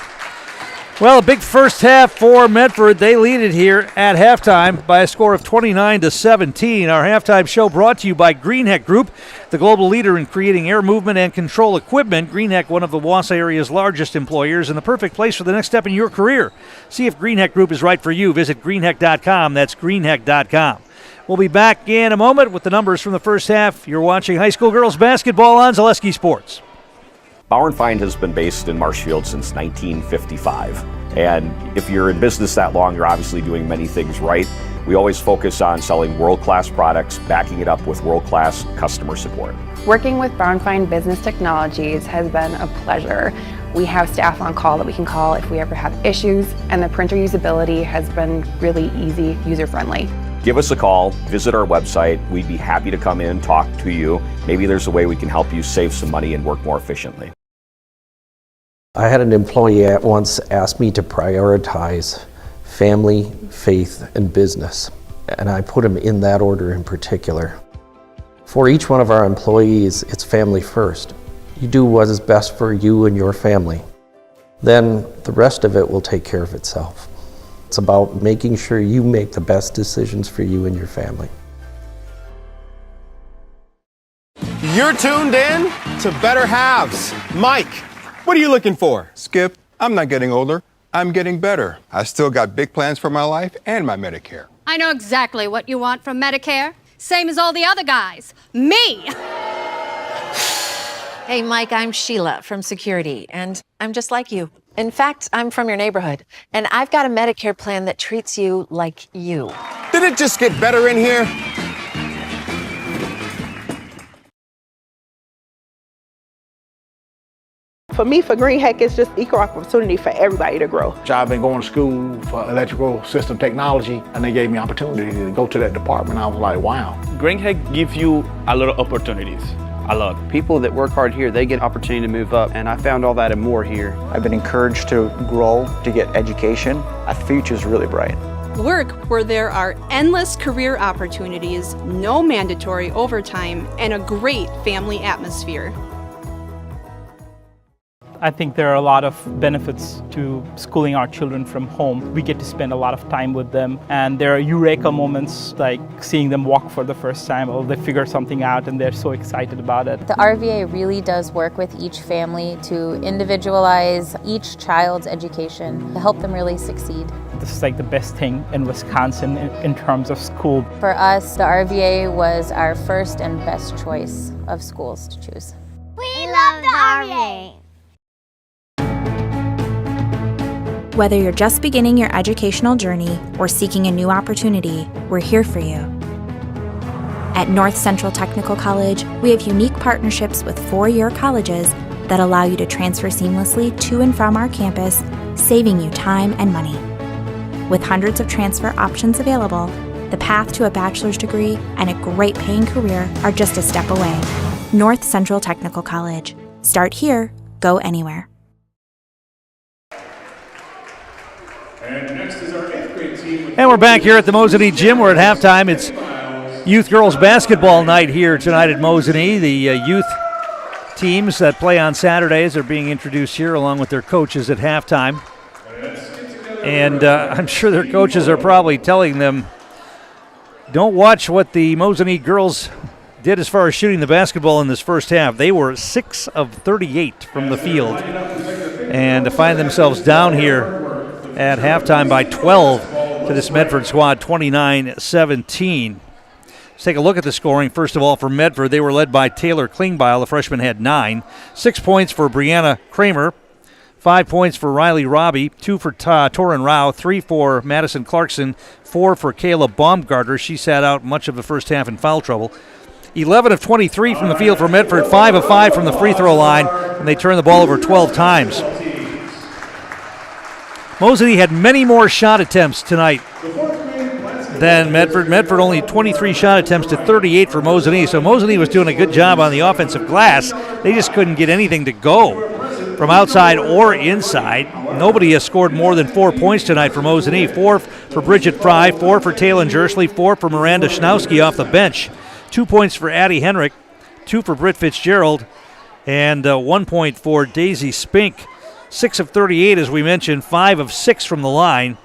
S1: Well, a big first half for Medford. They lead it here at halftime by a score of 29-17. Our halftime show brought to you by Greenheck Group, the global leader in creating air movement and control equipment. Greenheck, one of the Wausau area's largest employers, and the perfect place for the next step in your career. See if Greenheck Group is right for you. Visit greenheck.com. That's greenheck.com. We'll be back in a moment with the numbers from the first half. You're watching high school girls basketball on Zaleski Sports.
S8: Bauer & Feind has been based in Marshfield since 1955. And if you're in business that long, you're obviously doing many things right. We always focus on selling world-class products, backing it up with world-class customer support.
S9: Working with Bauer & Feind Business Technologies has been a pleasure. We have staff on call that we can call if we ever have issues, and the printer usability has been really easy, user-friendly.
S8: Give us a call, visit our website. We'd be happy to come in, talk to you. Maybe there's a way we can help you save some money and work more efficiently.
S10: I had an employee at once ask me to prioritize family, faith, and business, and I put them in that order in particular. For each one of our employees, it's family first. You do what is best for you and your family. Then the rest of it will take care of itself. It's about making sure you make the best decisions for you and your family.
S11: You're tuned in to Better Halves. Mike, what are you looking for?
S12: Skip, I'm not getting older. I'm getting better. I still got big plans for my life and my Medicare.
S13: I know exactly what you want from Medicare. Same as all the other guys. Me!
S14: Hey, Mike, I'm Sheila from Security, and I'm just like you. In fact, I'm from your neighborhood, and I've got a Medicare plan that treats you like you.
S11: Did it just get better in here?
S15: For me, for Greenheck, it's just equal opportunity for everybody to grow.
S16: I've been going to school for electrical system technology, and they gave me opportunity to go to that department. I was like, wow.
S17: Greenheck gives you a lot of opportunities. A lot.
S18: People that work hard here, they get opportunity to move up, and I found all that and more here.
S19: I've been encouraged to grow, to get education. Our future's really bright.
S20: Work where there are endless career opportunities, no mandatory overtime, and a great family atmosphere.
S21: I think there are a lot of benefits to schooling our children from home. We get to spend a lot of time with them, and there are eureka moments like seeing them walk for the first time, or they figure something out and they're so excited about it.
S22: The RVA really does work with each family to individualize each child's education to help them really succeed.
S21: This is like the best thing in Wisconsin in terms of school.
S22: For us, the RVA was our first and best choice of schools to choose.
S23: We love the RVA!
S24: Whether you're just beginning your educational journey or seeking a new opportunity, we're here for you. At North Central Technical College, we have unique partnerships with 4-year colleges that allow you to transfer seamlessly to and from our campus, saving you time and money. With hundreds of transfer options available, the path to a bachelor's degree and a great paying career are just a step away. North Central Technical College. Start here, go anywhere.
S2: And next is our 8th grade team.
S1: And we're back here at the Mosinee Gym. We're at halftime. It's youth girls basketball night here tonight at Mosinee. The youth teams that play on Saturdays are being introduced here along with their coaches at halftime. And I'm sure their coaches are probably telling them, don't watch what the Mosinee girls did as far as shooting the basketball in this first half. They were 6 of 38 from the field. And to find themselves down here at halftime by 12 to this Medford squad, 29-17. Let's take a look at the scoring. First of all, for Medford, they were led by Taylor Klingbeil. The freshman had 9. 6 points for Brianna Kramer. 5 points for Riley Robbie. 2 for Torin Rao. 3 for Madison Clarkson. 4 for Kayla Baumgartner. She sat out much of the first half in foul trouble. 11 of 23 from the field for Medford. 5 of 5 from the free throw line. And they turned the ball over 12 times. Mosinee had many more shot attempts tonight than Medford. Medford only 23 shot attempts to 38 for Mosinee. So Mosinee was doing a good job on the offensive glass. They just couldn't get anything to go from outside or inside. Nobody has scored more than 4 points tonight for Mosinee. 4 for Bridget Fry, 4 for Taylor Jersley, 4 for Miranda Schnowski off the bench. 2 points for Addie Henrik, 2 for Britt Fitzgerald, and 1 point for Daisy Spink. 6 of 38, as we mentioned, 5 of 6 from the line,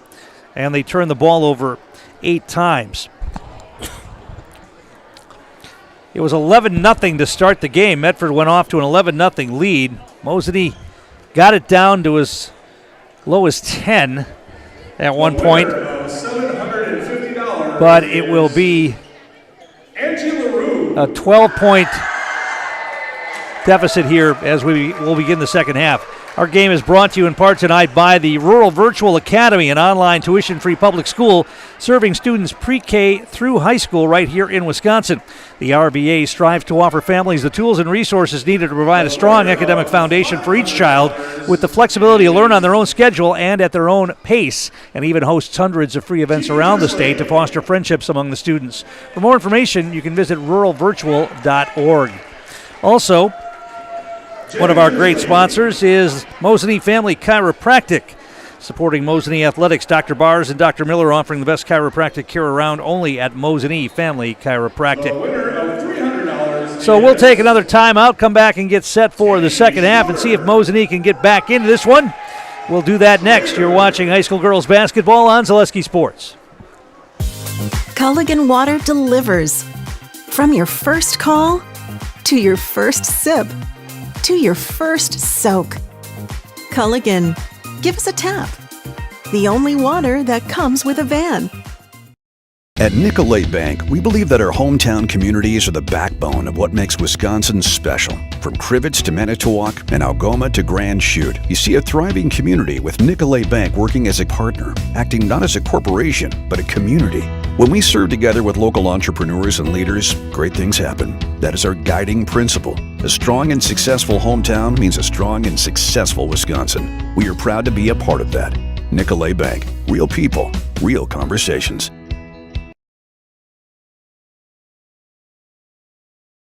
S1: and they turned the ball over 8 times. It was 11-0 to start the game. Medford went off to an 11-0 lead. Mosinee got it down to as low as 10 at one point, but it will be a 12-point deficit here as we will begin the second half. Our game is brought to you in part tonight by the Rural Virtual Academy, an online tuition-free public school serving students pre-K through high school right here in Wisconsin. The RVA strives to offer families the tools and resources needed to provide a strong academic foundation for each child with the flexibility to learn on their own schedule and at their own pace, and even hosts hundreds of free events around the state to foster friendships among the students. For more information, you can visit ruralvirtual.org. Also, one of our great sponsors is Mosinee Family Chiropractic. Supporting Mosinee Athletics, Dr. Bars and Dr. Miller offering the best chiropractic care around only at Mosinee Family Chiropractic. So we'll take another timeout, come back and get set for the second half and see if Mosinee can get back into this one. We'll do that next. You're watching high school girls basketball on Zaleski Sports.
S3: Culligan Water delivers. From your first call to your first sip to your first soak. Culligan, give us a tap. The only water that comes with a van.
S4: At Nicolet Bank, we believe that our hometown communities are the backbone of what makes Wisconsin special. From Crivets to Manitowoc and Algoma to Grand Chute, you see a thriving community with Nicolet Bank working as a partner, acting not as a corporation, but a community. When we serve together with local entrepreneurs and leaders, great things happen. That is our guiding principle. A strong and successful hometown means a strong and successful Wisconsin. We are proud to be a part of that. Nicolet Bank. Real people, real conversations.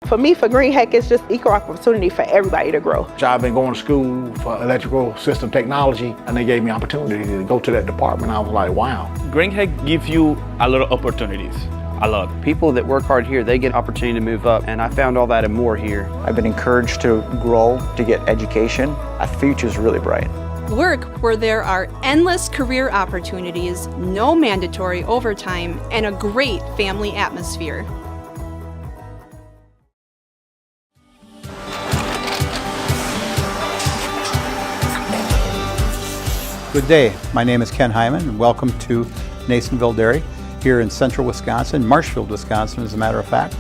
S15: For me, for Green Heck, it's just equal opportunity for everybody to grow.
S16: I've been going to school for electrical system technology, and they gave me opportunity to go to that department. I was like, wow.
S17: Green Heck gives you a lot of opportunities. A lot.
S18: People that work hard here, they get opportunity to move up, and I found all that and more here.
S19: I've been encouraged to grow, to get education. Our future's really bright.
S20: Work where there are endless career opportunities, no mandatory overtime, and a great family atmosphere.
S5: Good day, my name is Ken Hyman and welcome to Nasonville Dairy here in central Wisconsin, Marshfield, Wisconsin as a matter of fact.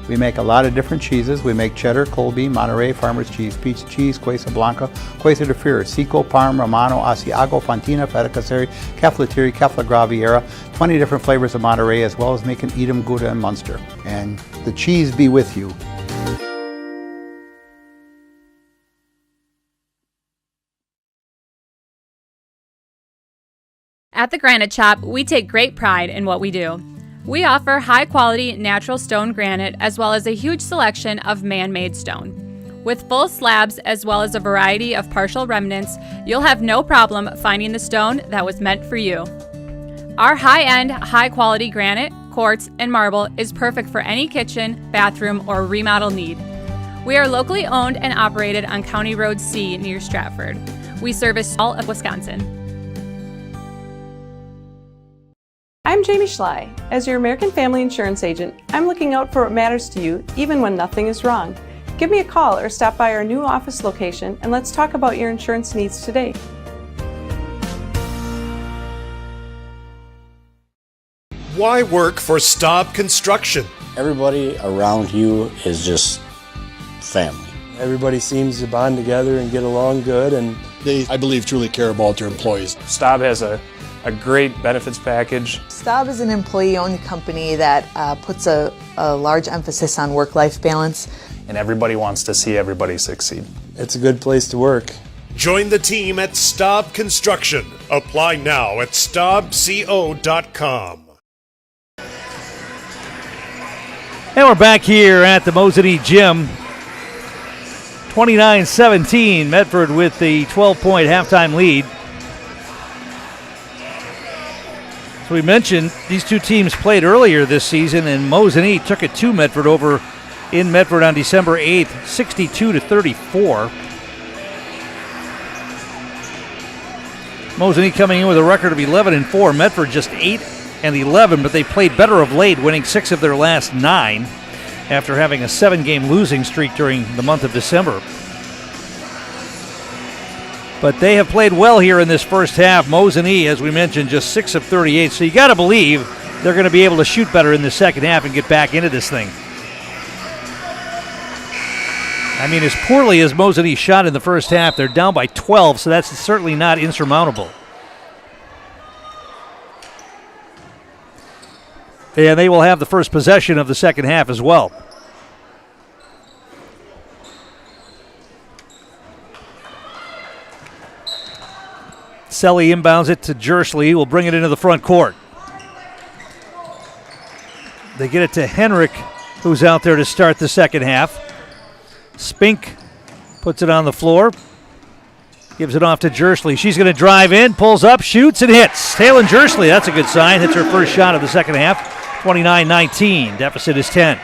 S5: We make a lot of different cheeses. We make cheddar, Colby, Monterey, Farmer's Cheese, Pizza Cheese, Quesa Blanca, Quesa de Fir, Seco, Parm, Romano, Asiago, Fontina, Feta Caseri, Cafflatiri, Caffla Graviera, 20 different flavors of Monterey, as well as making Edam, Gouda, and Munster. And the cheese be with you.
S6: At the Granite Shop, we take great pride in what we do. We offer high-quality natural stone granite as well as a huge selection of man-made stone. With full slabs as well as a variety of partial remnants, you'll have no problem finding the stone that was meant for you. Our high-end, high-quality granite, quartz, and marble is perfect for any kitchen, bathroom, or remodel need. We are locally owned and operated on County Road C near Stratford. We service all of Wisconsin.
S7: I'm Jamie Schley. As your American Family Insurance agent, I'm looking out for what matters to you, even when nothing is wrong. Give me a call or stop by our new office location and let's talk about your insurance needs today.
S8: Why work for Staub Construction?
S9: Everybody around you is just family.
S10: Everybody seems to bond together and get along good, and
S8: they, I believe, truly care about their employees.
S10: Staub has a great benefits package.
S25: Staub is an employee-owned company that puts a large emphasis on work-life balance.
S10: And everybody wants to see everybody succeed. It's a good place to work.
S8: Join the team at Staub Construction. Apply now at staubco.com.
S1: And we're back here at the Mosinee Gym. 29-17, Medford with the 12-point halftime lead. So we mentioned these two teams played earlier this season, and Mosinee took it to Medford over in Medford on December 8th, 62-34. Mosinee coming in with a record of 11-4. Medford just 8-11, but they played better of late, winning 6 of their last 9 after having a 7-game losing streak during the month of December. But they have played well here in this first half. Mosinee, as we mentioned, just 6 of 38, so you got to believe they're going to be able to shoot better in the second half and get back into this thing. I mean, as poorly as Mosinee shot in the first half, they're down by 12, so that's certainly not insurmountable. And they will have the first possession of the second half as well. Selly inbounds it to Jersley, who will bring it into the front court. They get it to Henrik, who's out there to start the second half. Spink puts it on the floor. Gives it off to Jersley. She's going to drive in, pulls up, shoots, and hits. Taylor Jersley, that's a good sign. Hits her first shot of the second half. 29-19. Deficit is 10.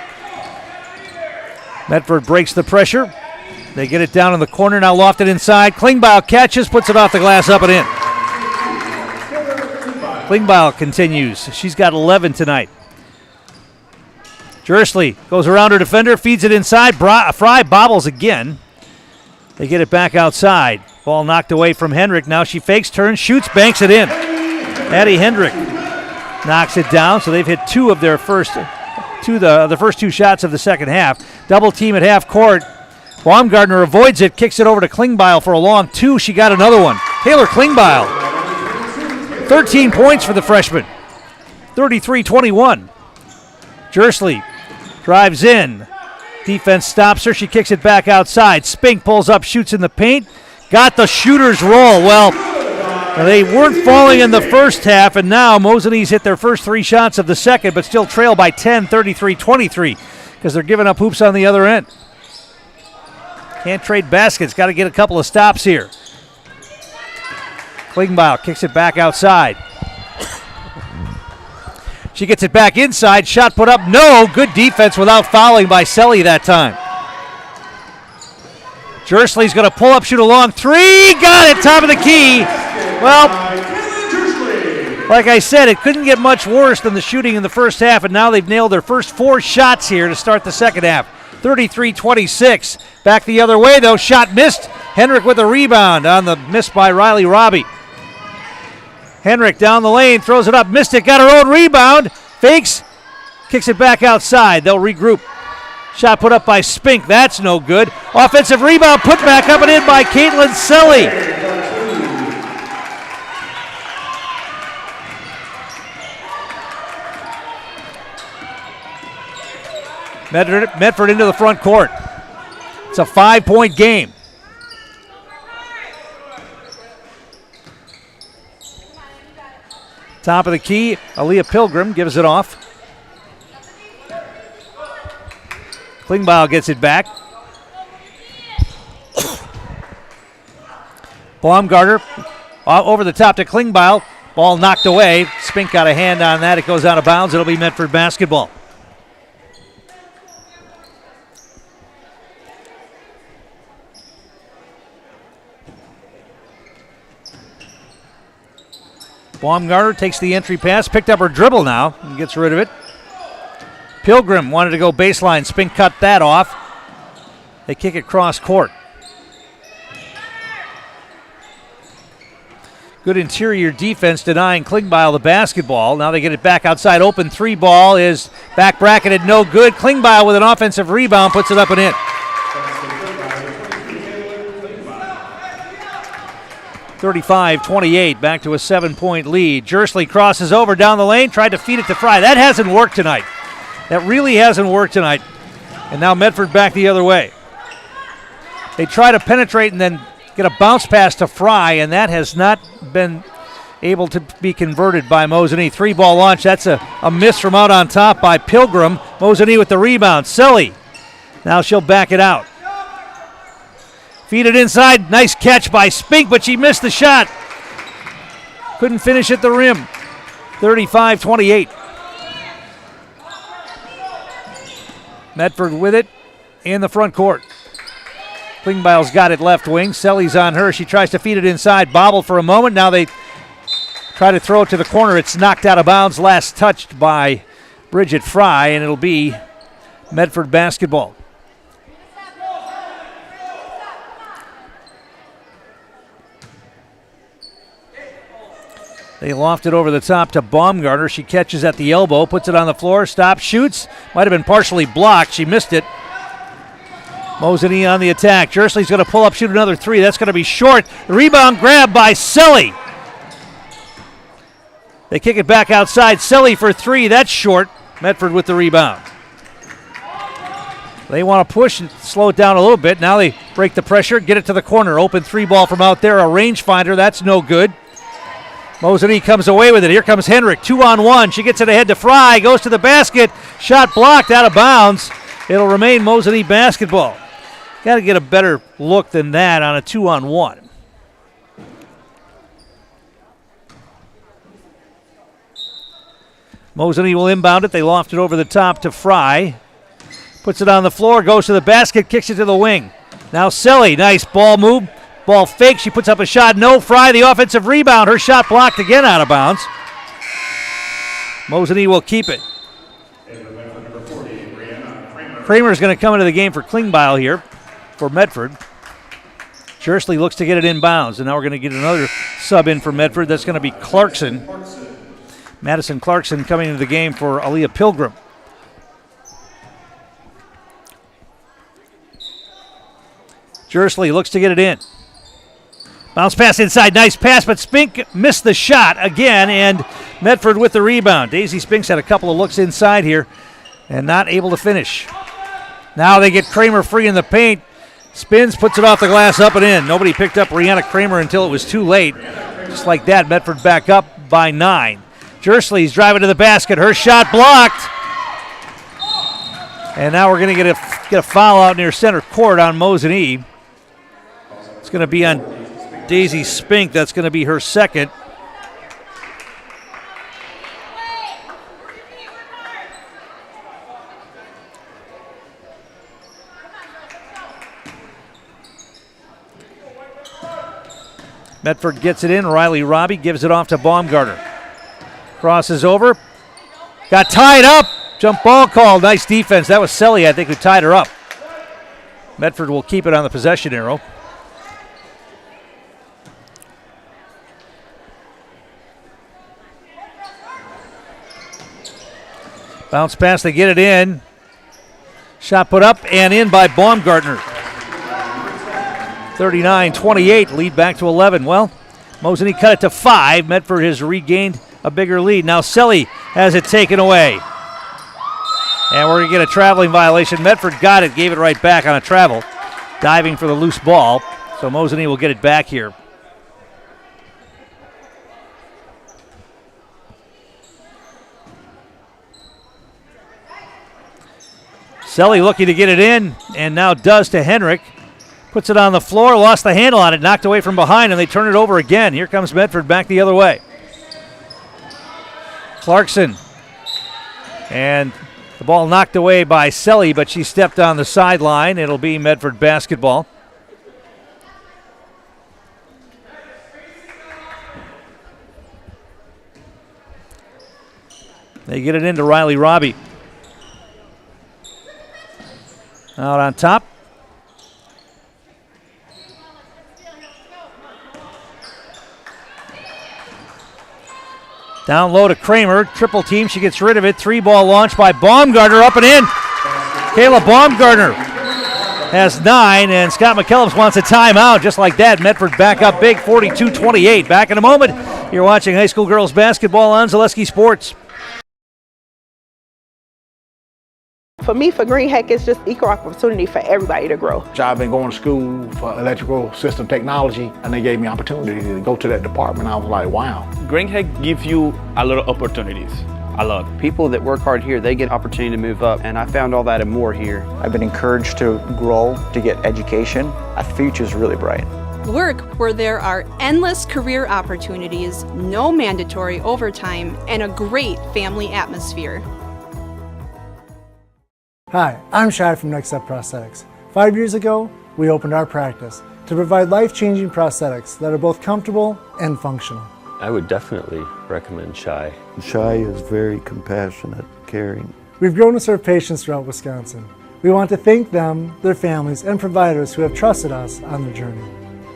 S1: Medford breaks the pressure. They get it down in the corner, now lofted inside. Klingbeil catches, puts it off the glass, up and in. Klingbeil continues. She's got 11 tonight. Jersley goes around her defender, feeds it inside. Fry bobbles again. They get it back outside. Ball knocked away from Hendrick. Now she fakes, turns, shoots, banks it in. Addie Hendrick knocks it down, so they've hit two of their first the first 2 shots of the second half. Double team at half court. Baumgartner avoids it, kicks it over to Klingbeil for a long 2. She got another one. Taylor Klingbeil. 13 points for the freshman. 33-21. Jersley drives in. Defense stops her. She kicks it back outside. Spink pulls up, shoots in the paint. Got the shooter's roll. Well, they weren't falling in the first half, and now Mosinee's hit their first 3 shots of the second, but still trail by 10, 33-23, because they're giving up hoops on the other end. Can't trade baskets. Got to get a couple of stops here. Klingbeil kicks it back outside. She gets it back inside. Shot put up. No. Good defense without fouling by Selly that time. Jersley's going to pull up, shoot a long 3. Got it. Top of the key. Well, like I said, it couldn't get much worse than the shooting in the first half, and now they've nailed their first 4 shots here to start the second half. 33-26. Back the other way, though. Shot missed. Henrik with a rebound on the miss by Riley Robbie. Henrik down the lane, throws it up, missed it, got her own rebound. Fakes, kicks it back outside. They'll regroup. Shot put up by Spink. That's no good. Offensive rebound put back up and in by Caitlin Selly. Medford into the front court. It's a 5-point game. Top of the key, Aaliyah Pilgrim gives it off. Klingbeil gets it back. Baumgartner over the top to Klingbeil. Ball knocked away. Spink got a hand on that. It goes out of bounds. It'll be Medford basketball. Baumgartner takes the entry pass, picked up her dribble now, and gets rid of it. Pilgrim wanted to go baseline. Spink cut that off. They kick it cross court. Good interior defense denying Klingbeil the basketball. Now they get it back outside. Open three ball is back bracketed. No good. Klingbeil with an offensive rebound puts it up and in. 35-28, back to a 7-point lead. Jersley crosses over down the lane, tried to feed it to Fry. That hasn't worked tonight. That really hasn't worked tonight. And now Medford back the other way. They try to penetrate and then get a bounce pass to Fry, and that has not been able to be converted by Mosinee. 3-ball launch. That's a miss from out on top by Pilgrim. Mosinee with the rebound. Selly. Now she'll back it out. Feed it inside. Nice catch by Spink, but she missed the shot. Couldn't finish at the rim. 35-28. Medford with it in the front court. Klingbeil's got it left wing. Selly's on her. She tries to feed it inside. Bobbled for a moment. Now they try to throw it to the corner. It's knocked out of bounds. Last touched by Bridget Fry, and it'll be Medford basketball. They loft it over the top to Baumgartner. She catches at the elbow, puts it on the floor, stops, shoots. Might have been partially blocked. She missed it. Mosinee on the attack. Jersley's going to pull up, shoot another three. That's going to be short. The rebound grab by Selly. They kick it back outside. Selly for three. That's short. Medford with the rebound. They want to push and slow it down a little bit. Now they break the pressure, get it to the corner. Open three ball from out there. A rangefinder. That's no good. Mosinee comes away with it. Here comes Henrik, 2-on-1. She gets it ahead to Fry, goes to the basket. Shot blocked, out of bounds. It'll remain Mosinee basketball. Got to get a better look than that on a 2-on-1. Mosinee will inbound it. They loft it over the top to Fry. Puts it on the floor, goes to the basket, kicks it to the wing. Now Selly, nice ball move. Ball fake, she puts up a shot, no. Fry, the offensive rebound. Her shot blocked again, out of bounds. Mosinee will keep it. Kramer's going to come into the game for Klingbeil here for Medford. Jersley looks to get it in bounds, and now we're going to get another sub in for Medford. That's going to be Clarkson. Madison Clarkson coming into the game for Aaliyah Pilgrim. Jersley looks to get it in. Bounce pass inside, nice pass, but Spink missed the shot again, and Medford with the rebound. Daisy Spink's had a couple of looks inside here and not able to finish. Now they get Kramer free in the paint. Spins, puts it off the glass, up and in. Nobody picked up Brianna Kramer until it was too late. Just like that, Medford back up by 9. Jersley's driving to the basket. Her shot blocked. And now we're going to get a foul out near center court on Mosinee. It's going to be on Daisy Spink. That's going to be her second. Medford gets it in. Riley Robbie gives it off to Baumgartner. Crosses over. Got tied up. Jump ball called. Nice defense. That was Selly, I think, who tied her up. Medford will keep it on the possession arrow. Bounce pass, they get it in. Shot put up and in by Baumgartner. 39-28, lead back to 11. Well, Mosinee cut it to 5. Medford has regained a bigger lead. Now Selly has it taken away. And we're going to get a traveling violation. Medford got it, gave it right back on a travel. Diving for the loose ball. So Mosinee will get it back here. Selly looking to get it in, and now does to Henrik. Puts it on the floor, lost the handle on it, knocked away from behind, and they turn it over again. Here comes Medford back the other way. Clarkson. And the ball knocked away by Selly, but she stepped on the sideline. It'll be Medford basketball. They get it into Riley Robbie. Out on top. Down low to Kramer. Triple team. She gets rid of it. 3-ball launch by Baumgartner. Up and in. Kayla Baumgartner has 9, and Scott McKellips wants a timeout. Just like that, Medford back up big, 42-28. Back in a moment. You're watching high school girls basketball on Zaleski Sports.
S15: For me, for Green Heck, it's just equal opportunity for everybody to grow.
S16: I've been going to school for electrical system technology, and they gave me opportunity to go to that department. I was like, wow.
S17: Green Heck gives you a lot of opportunities. A lot.
S18: People that work hard here, they get opportunity to move up, and I found all that and more here.
S19: I've been encouraged to grow, to get education. Our future's really bright.
S20: Work where there are endless career opportunities, no mandatory overtime, and a great family atmosphere.
S11: Hi, I'm Shai from Next Step Prosthetics. 5 years ago, we opened our practice to provide life-changing prosthetics that are both comfortable and functional.
S12: I would definitely recommend Shai.
S13: Shai is very compassionate, caring.
S11: We've grown to serve patients throughout Wisconsin. We want to thank them, their families, and providers who have trusted us on their journey.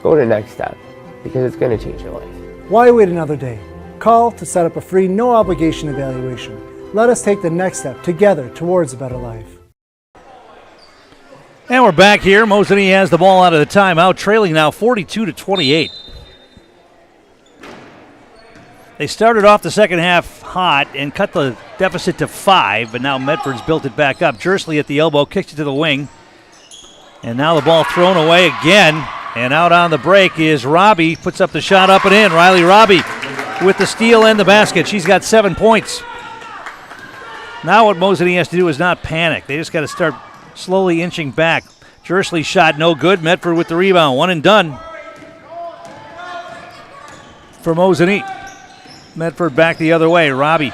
S14: Go to Next Step, because it's going to change your life.
S11: Why wait another day? Call to set up a free, no-obligation evaluation. Let us take the next step together towards a better life.
S1: And we're back here. Mosinee has the ball out of the timeout, trailing now 42-28. They started off the second half hot and cut the deficit to 5, but now Medford's built it back up. Jersley at the elbow, kicks it to the wing. And now the ball thrown away again. And out on the break is Robbie, puts up the shot up and in. Riley Robbie with the steal and the basket. She's got 7 points. Now what Mosinee has to do is not panic. They just got to start slowly inching back. Jersley's shot no good. Medford with the rebound. One and done for Mosinee. Medford back the other way. Robbie.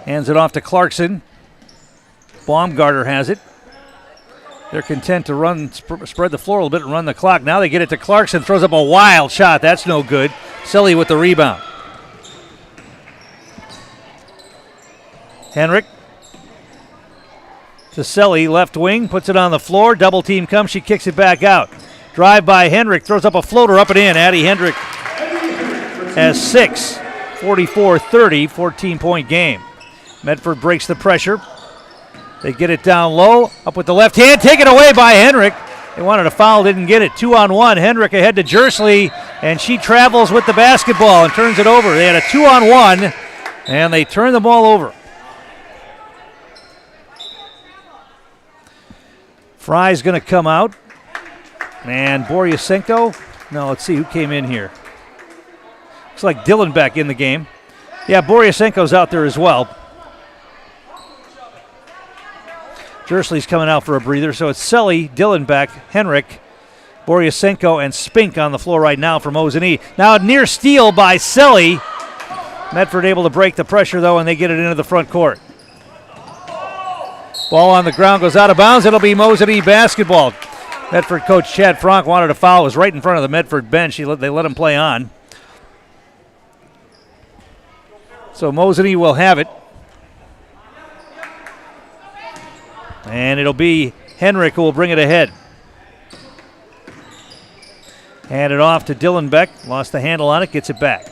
S1: Hands it off to Clarkson. Baumgartner has it. They're content to run, spread the floor a little bit and run the clock. Now they get it to Clarkson. Throws up a wild shot. That's no good. Selly with the rebound. Henrik to Selly, left wing, puts it on the floor. Double team comes, she kicks it back out. Drive by Hendrick, throws up a floater, up and in. Addie Hendrick has 6, 44-30, 14-point game. Medford breaks the pressure. They get it down low, up with the left hand, taken away by Hendrick. They wanted a foul, didn't get it. 2-on-1, Hendrick ahead to Jersley, and she travels with the basketball and turns it over. They had a 2-on-1, and they turn the ball over. Fry's going to come out. And Boryasenko. No, let's see who came in here. Looks like Dylan back in the game. Yeah, Boryasenko's out there as well. Jersley's coming out for a breather. So it's Selly, Dylan back, Henrik, Boryasenko, and Spink on the floor right now for Mosinee. Now a near steal by Selly. Medford able to break the pressure, though, and they get it into the front court. Ball on the ground goes out of bounds. It'll be Mosinee basketball. Medford coach Chad Frank wanted a foul. It was right in front of the Medford bench. They let him play on. So Mosinee will have it. And it'll be Henrik who will bring it ahead. Hand it off to Dylan Beck. Lost the handle on it. Gets it back.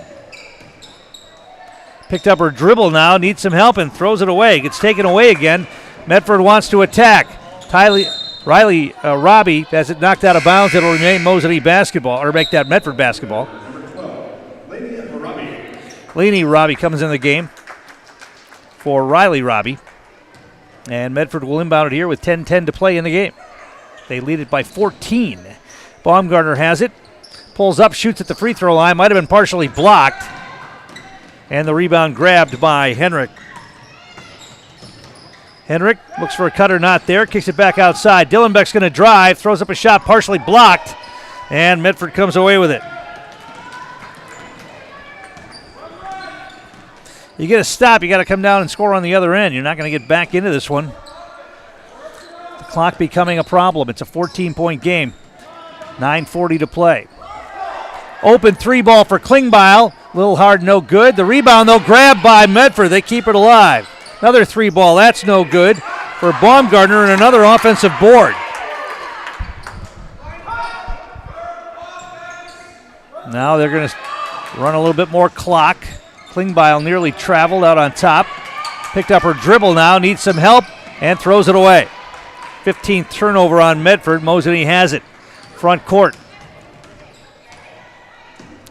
S1: Picked up her dribble now. Needs some help and throws it away. Gets taken away again. Medford wants to attack. Riley Robbie has it knocked out of bounds. It'll remain Mosinee basketball, or make that Medford basketball. Laney Robbie comes in the game for Riley Robbie. And Medford will inbound it here with 10:10 to play in the game. They lead it by 14. Baumgartner has it. Pulls up, shoots at the free throw line. Might have been partially blocked. And the rebound grabbed by Henrik. Henrik looks for a cutter, not there. Kicks it back outside. Dylan Beck's going to drive. Throws up a shot, partially blocked. And Medford comes away with it. You get a stop, you got to come down and score on the other end. You're not going to get back into this one. The clock becoming a problem. It's a 14-point game. 9:40 to play. Open 3 ball for Klingbeil. Little hard, no good. The rebound, though, grabbed by Medford. They keep it alive. Another 3 ball. That's no good for Baumgartner, and another offensive board. Now they're going to run a little bit more clock. Klingbeil nearly traveled out on top. Picked up her dribble now, needs some help, and throws it away. 15th turnover on Medford. Mosinee has it. Front court.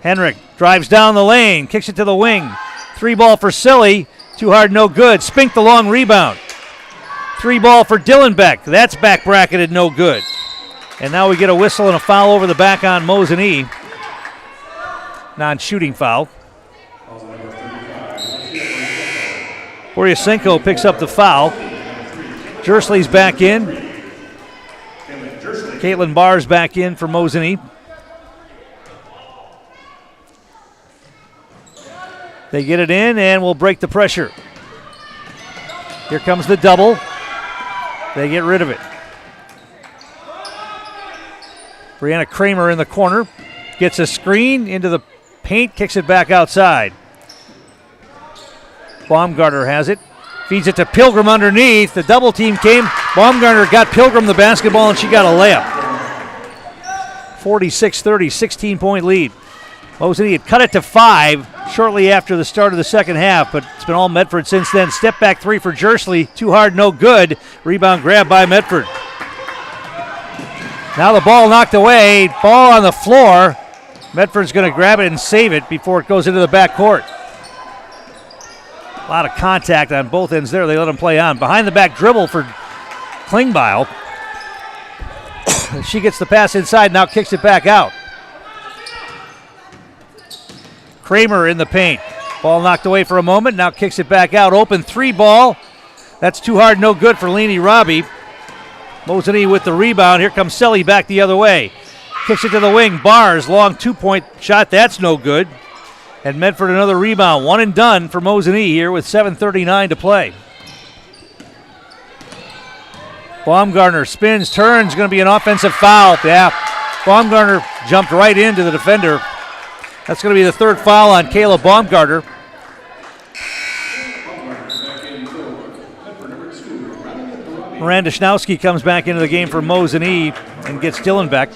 S1: Henrik drives down the lane, kicks it to the wing. 3 ball for Silly. Too hard, no good. Spink the long rebound. 3 ball for Dillenbeck. That's back bracketed, no good. And now we get a whistle and a foul over the back on Mosinee. Non-shooting foul. Boryasenko picks up the foul. Jersley's back in. Caitlin Barr's back in for Mosinee. They get it in and will break the pressure. Here comes the double. They get rid of it. Brianna Kramer in the corner. Gets a screen into the paint, kicks it back outside. Baumgartner has it. Feeds it to Pilgrim underneath. The double team came. Baumgartner got Pilgrim the basketball, and she got a layup. 46-30, 16-point lead. Mosinee had cut it to 5 shortly after the start of the second half, but it's been all Medford since then. Step back 3 for Jersley. Too hard, no good. Rebound grab by Medford. Now the ball knocked away. Ball on the floor. Medford's going to grab it and save it before it goes into the backcourt. A lot of contact on both ends there. They let him play on. Behind the back dribble for Klingbeil. She gets the pass inside, now kicks it back out. Kramer in the paint. Ball knocked away for a moment, now kicks it back out. Open 3-ball. That's too hard, no good for Leni Robbie. Mosinee with the rebound. Here comes Selly back the other way. Kicks it to the wing. Bars, long 2-point shot. That's no good. And Medford another rebound. One and done for Mosinee here with 7:39 to play. Baumgartner spins, turns. Going to be an offensive foul. Yeah, Baumgartner jumped right into the defender. That's going to be the third foul on Kayla Baumgartner. Miranda Schnowski comes back into the game for Mosinee and gets Dillenbeck.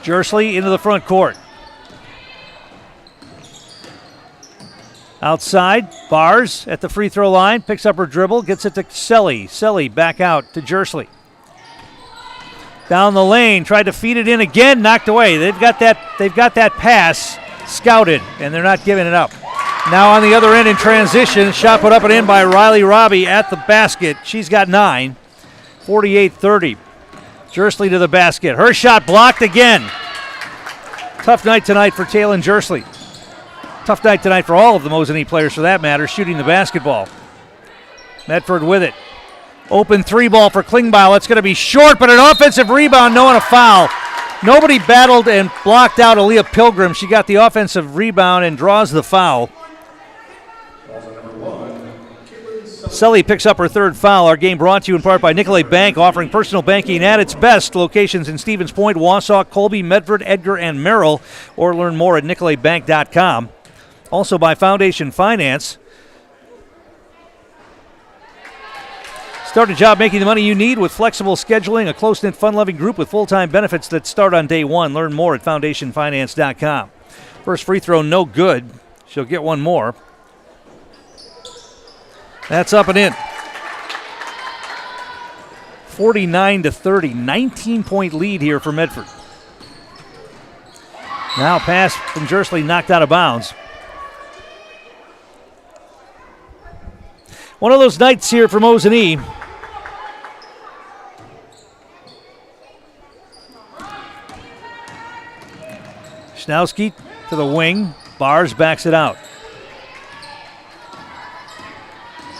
S1: Jersley into the front court. Outside, Bars at the free throw line, picks up her dribble, gets it to Selly. Selly back out to Jersley. Down the lane, tried to feed it in again, knocked away. They've got that pass scouted, and they're not giving it up. Now on the other end in transition, shot put up and in by Riley Robbie at the basket. She's got 9, 48-30. Jersley to the basket. Her shot blocked again. Tough night tonight for Taylon Jersley. Tough night tonight for all of the Mosinee players, for that matter, shooting the basketball. Medford with it. Open 3-ball for Klingbeil. It's going to be short, but an offensive rebound, no, and a foul. Nobody battled and blocked out Aaliyah Pilgrim. She got the offensive rebound and draws the foul. Selly picks up her third foul. Our game brought to you in part by Nicolay Bank, offering personal banking at its best. Locations in Stevens Point, Wausau, Colby, Medford, Edgar, and Merrill. Or learn more at nicolaybank.com. Also by Foundation Finance. Start a job making the money you need with flexible scheduling, a close-knit, fun-loving group with full-time benefits that start on day one. Learn more at foundationfinance.com. First free throw, no good. She'll get one more. That's up and in. 49-30, 19-point lead here for Medford. Now pass from Jersley knocked out of bounds. One of those nights here for Mosinee. Schnowski to the wing. Bars backs it out.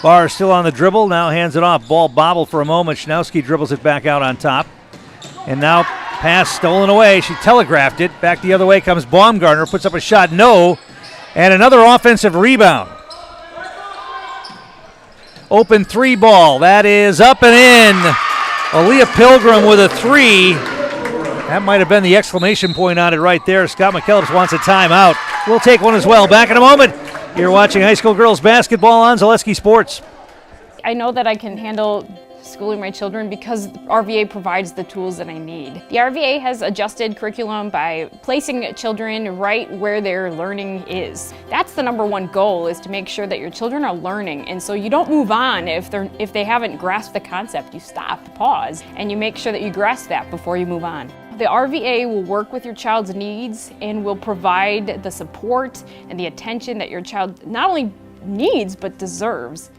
S1: Bars still on the dribble, now hands it off. Ball bobbled for a moment. Schnowski dribbles it back out on top. And now pass stolen away. She telegraphed it. Back the other way comes Baumgartner. Puts up a shot, no. And another offensive rebound. Open 3 ball. That is up and in. Aaliyah Pilgrim with a 3. That might have been the exclamation point on it right there. Scott McKellips wants a timeout. We'll take one as well. Back in a moment. You're watching high school girls basketball on Zaleski Sports.
S2: I know that I can handle schooling my children because RVA provides the tools that I need. The RVA has adjusted curriculum by placing children right where their learning is. That's the number one goal, is to make sure that your children are learning, and so you don't move on if they haven't grasped the concept. You stop, pause, and you make sure that you grasp that before you move on. The RVA will work with your child's needs and will provide the support and the attention that your child not only needs but deserves.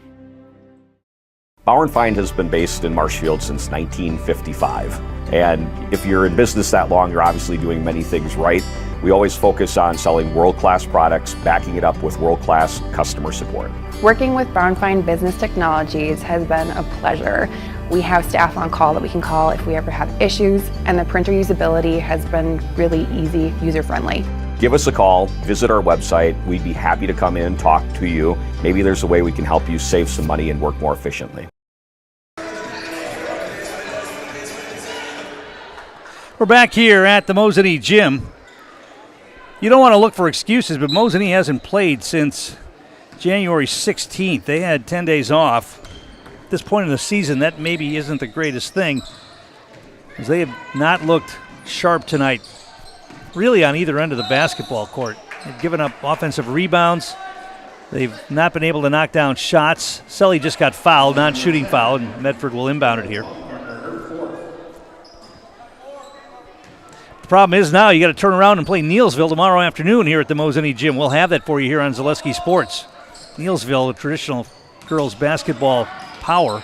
S21: Bauer & Feind has been based in Marshfield since 1955. And if you're in business that long, you're obviously doing many things right. We always focus on selling world-class products, backing it up with world-class customer support.
S22: Working with Bauer & Feind Business Technologies has been a pleasure. We have staff on call that we can call if we ever have issues, and the printer usability has been really easy, user-friendly.
S21: Give us a call, visit our website. We'd be happy to come in, talk to you. Maybe there's a way we can help you save some money and work more efficiently.
S1: We're back here at the Mosinee Gym. You don't want to look for excuses, but Mosinee hasn't played since January 16th. They had 10 days off. At this point in the season, that maybe isn't the greatest thing, as they have not looked sharp tonight, really on either end of the basketball court. They've given up offensive rebounds. They've not been able to knock down shots. Sully just got fouled, non-shooting foul, and Medford will inbound it here. The problem is now you got to turn around and play Neelsville tomorrow afternoon here at the Mosinee Gym. We'll have that for you here on Zaleski Sports. Neelsville, a traditional girls basketball power.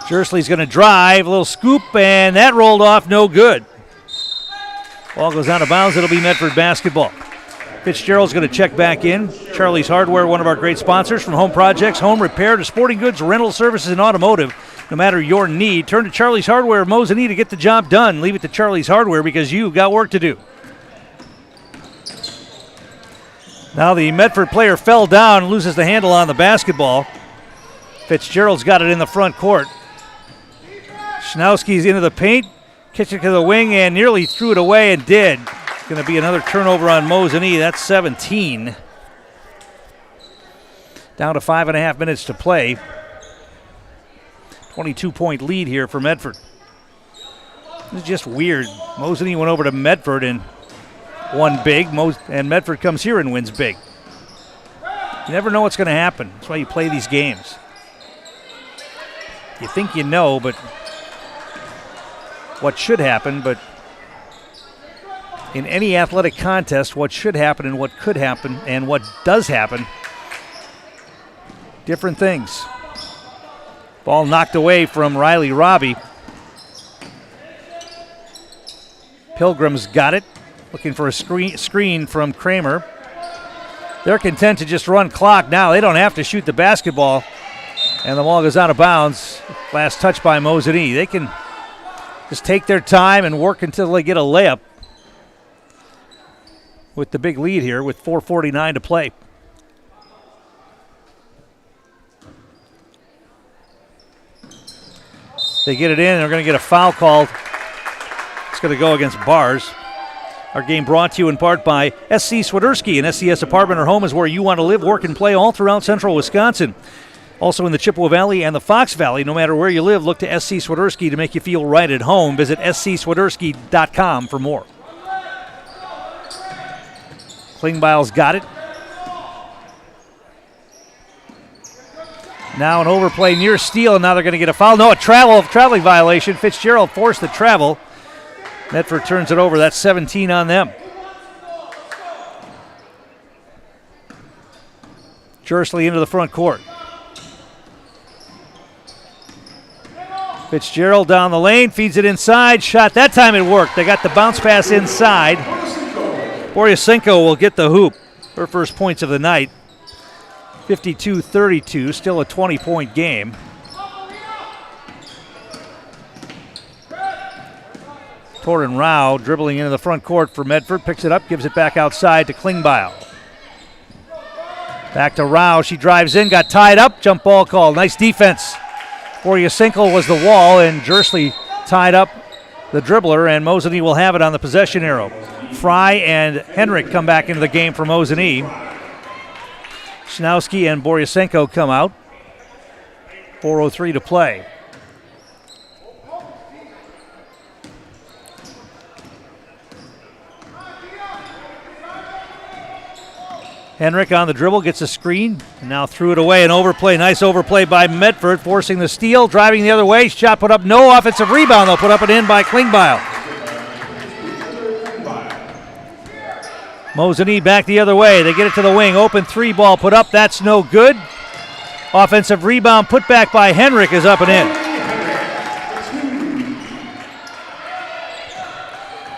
S1: Jersley's going to drive, a little scoop, and that rolled off, no good. Ball goes out of bounds. It'll be Medford basketball. Fitzgerald's going to check back in. Charlie's Hardware, one of our great sponsors, from home projects, home repair to sporting goods, rental services, and automotive. No matter your need, turn to Charlie's Hardware of Mosinee to get the job done. Leave it to Charlie's Hardware because you've got work to do. Now the Medford player fell down and loses the handle on the basketball. Fitzgerald's got it in the front court. Schnowski's into the paint, kicks it to the wing, and nearly threw it away and did. It's going to be another turnover on Mosinee. That's 17. Down to 5.5 minutes to play. 22-point lead here for Medford. It's just weird. Mosinee went over to Medford and won big, and Medford comes here and wins big. You never know what's going to happen. That's why you play these games. You think you know, but what should happen, but in any athletic contest, what should happen and what could happen and what does happen, different things. Ball knocked away from Riley Robbie. Pilgrim's got it, looking for a screen from Kramer. They're content to just run clock now. They don't have to shoot the basketball, and the ball goes out of bounds. Last touch by Mosinee. They can just take their time and work until they get a layup with the big lead here with 4:49 to play. They get it in, and they're going to get a foul called. It's going to go against Bars. Our game brought to you in part by SC Swiderski. An SCS apartment or home is where you want to live, work, and play all throughout central Wisconsin. Also in the Chippewa Valley and the Fox Valley. No matter where you live, look to SC Swiderski to make you feel right at home. Visit scswiderski.com for more. Klingbeil's got it. Now an overplay near steal, and now they're going to get a foul. No, a traveling violation. Fitzgerald forced the travel. Medford turns it over. That's 17 on them. Jersley into the front court. Fitzgerald down the lane, feeds it inside. Shot. That time it worked. They got the bounce pass inside. Boryasenko will get the hoop. Her first points of the night. 52-32, still a 20-point game. Torrin Rao dribbling into the front court for Medford, picks it up, gives it back outside to Klingbeil. Back to Rao. She drives in, got tied up. Jump ball call. Nice defense. Boryasenko was the wall, and Jersley tied up the dribbler, and Mosinee will have it on the possession arrow. Fry and Henrik come back into the game for Mosinee. Schnowski and Boryasenko come out. 4:03 to play. Henrik on the dribble, gets a screen, and now threw it away. An overplay, nice overplay by Medford, forcing the steal, driving the other way. Shot put up, no offensive rebound, though, put up and in by Klingbeil. Mosinee back the other way. They get it to the wing. Open three ball put up, that's no good. Offensive rebound put back by Henrik is up and in.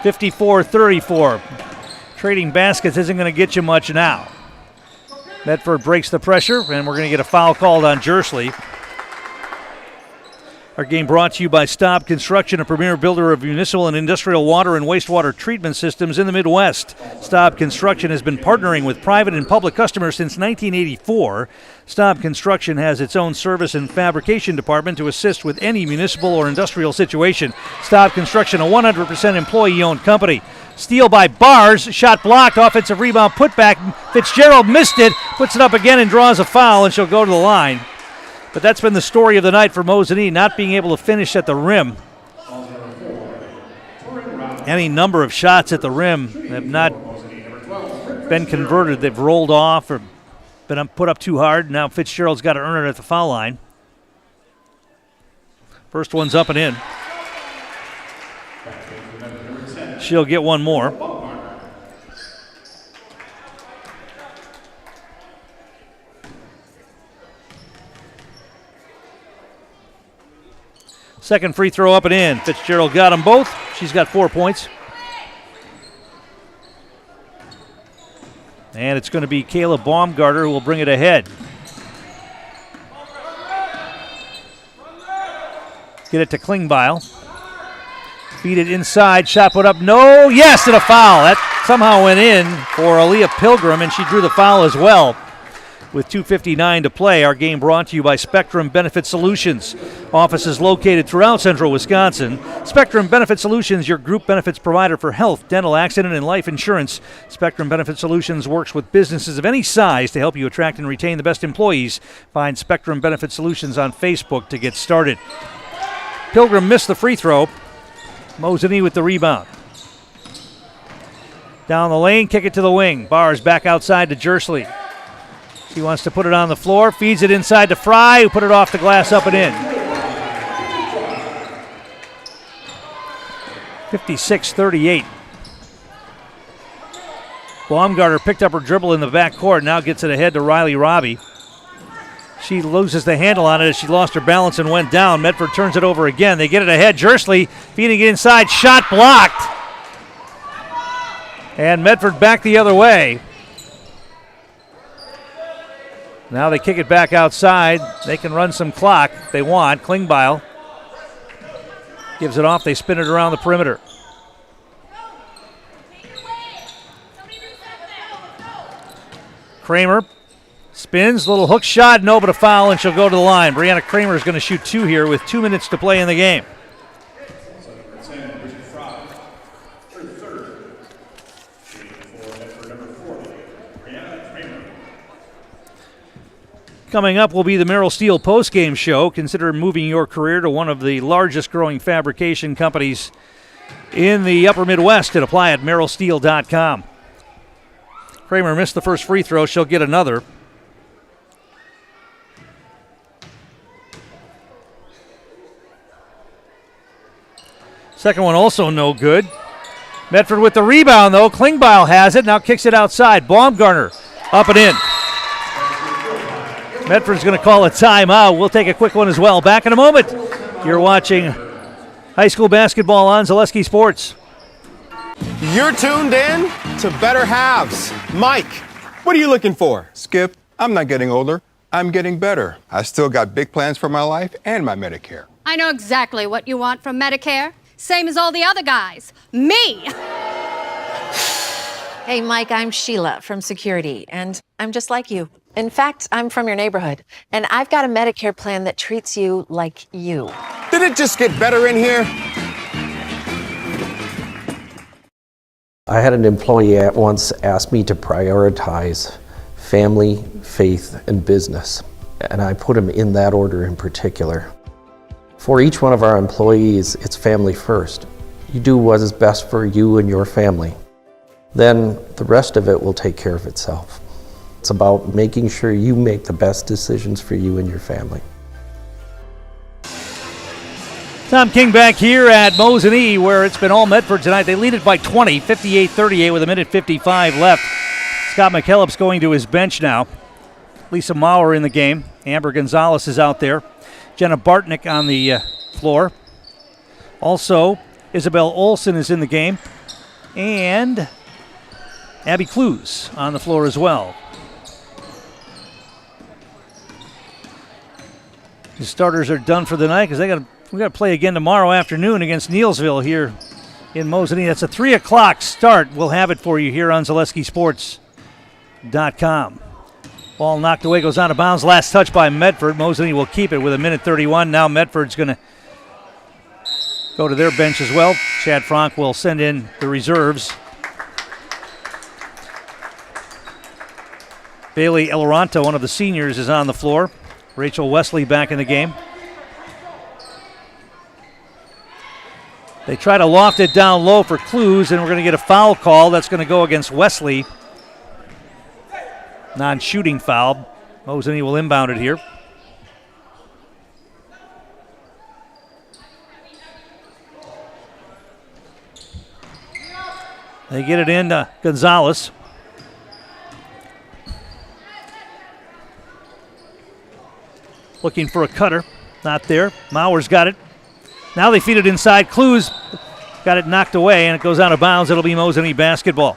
S1: 54-34. Trading baskets isn't going to get you much now. Medford breaks the pressure, and we're going to get a foul called on Jersley. Our game brought to you by Staub Construction, a premier builder of municipal and industrial water and wastewater treatment systems in the Midwest. Staub Construction has been partnering with private and public customers since 1984. Staub Construction has its own service and fabrication department to assist with any municipal or industrial situation. Staub Construction, a 100% employee-owned company. Steal by Bars, shot blocked, offensive rebound put back. Fitzgerald missed it, puts it up again and draws a foul, and she'll go to the line. But that's been the story of the night for Mosinee, not being able to finish at the rim. Any number of shots at the rim have not been converted. They've rolled off or been put up too hard. Now Fitzgerald's got to earn it at the foul line. First one's up and in. She'll get one more. Second free throw up and in. Fitzgerald got them both. She's got 4 points. And it's going to be Kayla Baumgarter who will bring it ahead. Get it to Klingbeil. Feed it inside. Shot put up. No. Yes, and a foul. That somehow went in for Aaliyah Pilgrim, and she drew the foul as well. With 2:59 to play, our game brought to you by Spectrum Benefit Solutions. Offices located throughout central Wisconsin. Spectrum Benefit Solutions, your group benefits provider for health, dental, accident, and life insurance. Spectrum Benefit Solutions works with businesses of any size to help you attract and retain the best employees. Find Spectrum Benefit Solutions on Facebook to get started. Pilgrim missed the free throw. Mosinee with the rebound. Down the lane, kick it to the wing. Bars back outside to Jersley. He wants to put it on the floor, feeds it inside to Fry, who put it off the glass up and in. 56-38. Baumgarter picked up her dribble in the backcourt, now gets it ahead to Riley Robbie. She loses the handle on it as she lost her balance and went down. Medford turns it over again. They get it ahead. Jersley feeding it inside, shot blocked. And Medford back the other way. Now they kick it back outside. They can run some clock if they want. Klingbeil gives it off. They spin it around the perimeter. Kramer spins, little hook shot, no, but a foul, and she'll go to the line. Brianna Kramer is going to shoot two here with 2 minutes to play in the game. Coming up will be the Merrill Steel postgame show. Consider moving your career to one of the largest growing fabrication companies in the upper Midwest and apply at merrillsteel.com. Kramer missed the first free throw. She'll get another. Second one also no good. Medford with the rebound, though. Klingbeil has it. Now kicks it outside. Baumgarter up and in. Medford's going to call a timeout. We'll take a quick one as well. Back in a moment. You're watching high school basketball on Zaleski Sports.
S3: You're tuned in to Better Halves. Mike, what are you looking for?
S4: Skip, I'm not getting older. I'm getting better. I still got big plans for my life and my Medicare.
S5: I know exactly what you want from Medicare. Same as all the other guys. Me!
S23: Hey, Mike, I'm Sheila from Security, and I'm just like you.
S6: In fact, I'm from your neighborhood, and I've got a Medicare plan that treats you like you.
S3: Did it just get better in here?
S12: I had an employee at once ask me to prioritize family, faith, and business, and I put them in that order in particular. For each one of our employees, it's family first. You do what is best for you and your family. Then the rest of it will take care of itself. It's about making sure you make the best decisions for you and your family.
S1: Tom King back here at Mosinee, where it's been all Medford tonight. They lead it by 20, 58-38 with a minute 55 left. Scott McKellop's going to his bench now. Lisa Maurer in the game. Amber Gonzalez is out there. Jenna Bartnick on the floor. Also, Isabel Olson is in the game. And Abby Clues on the floor as well. The starters are done for the night because we got to play again tomorrow afternoon against Neelsville here in Mosinee. That's a 3 o'clock start. We'll have it for you here on ZaleskiSports.com. Ball knocked away, goes out of bounds. Last touch by Medford. Mosinee will keep it with a minute 31. Now Medford's going to go to their bench as well. Chad Frank will send in the reserves. Bailey Elaranto, one of the seniors, is on the floor. Rachel Wesley back in the game. They try to loft it down low for Clues, and we're going to get a foul call. That's going to go against Wesley. Non-shooting foul. Mosinee will inbound it here. They get it in to Gonzalez. Looking for a cutter. Not there. Maurer's got it. Now they feed it inside. Clues got it knocked away, and it goes out of bounds. It'll be Mosinee basketball.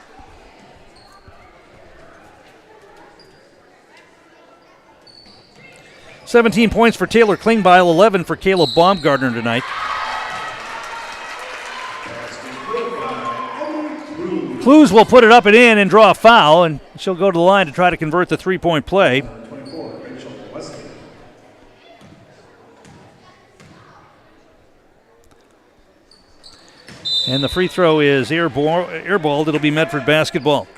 S1: "17 points for Taylor Klingbeil, 11 for Caleb Baumgartner tonight. Clues will put it up and in and draw a foul, and she'll go to the line to try to convert the three-point play. And the free throw is airballed. It'll be Medford basketball.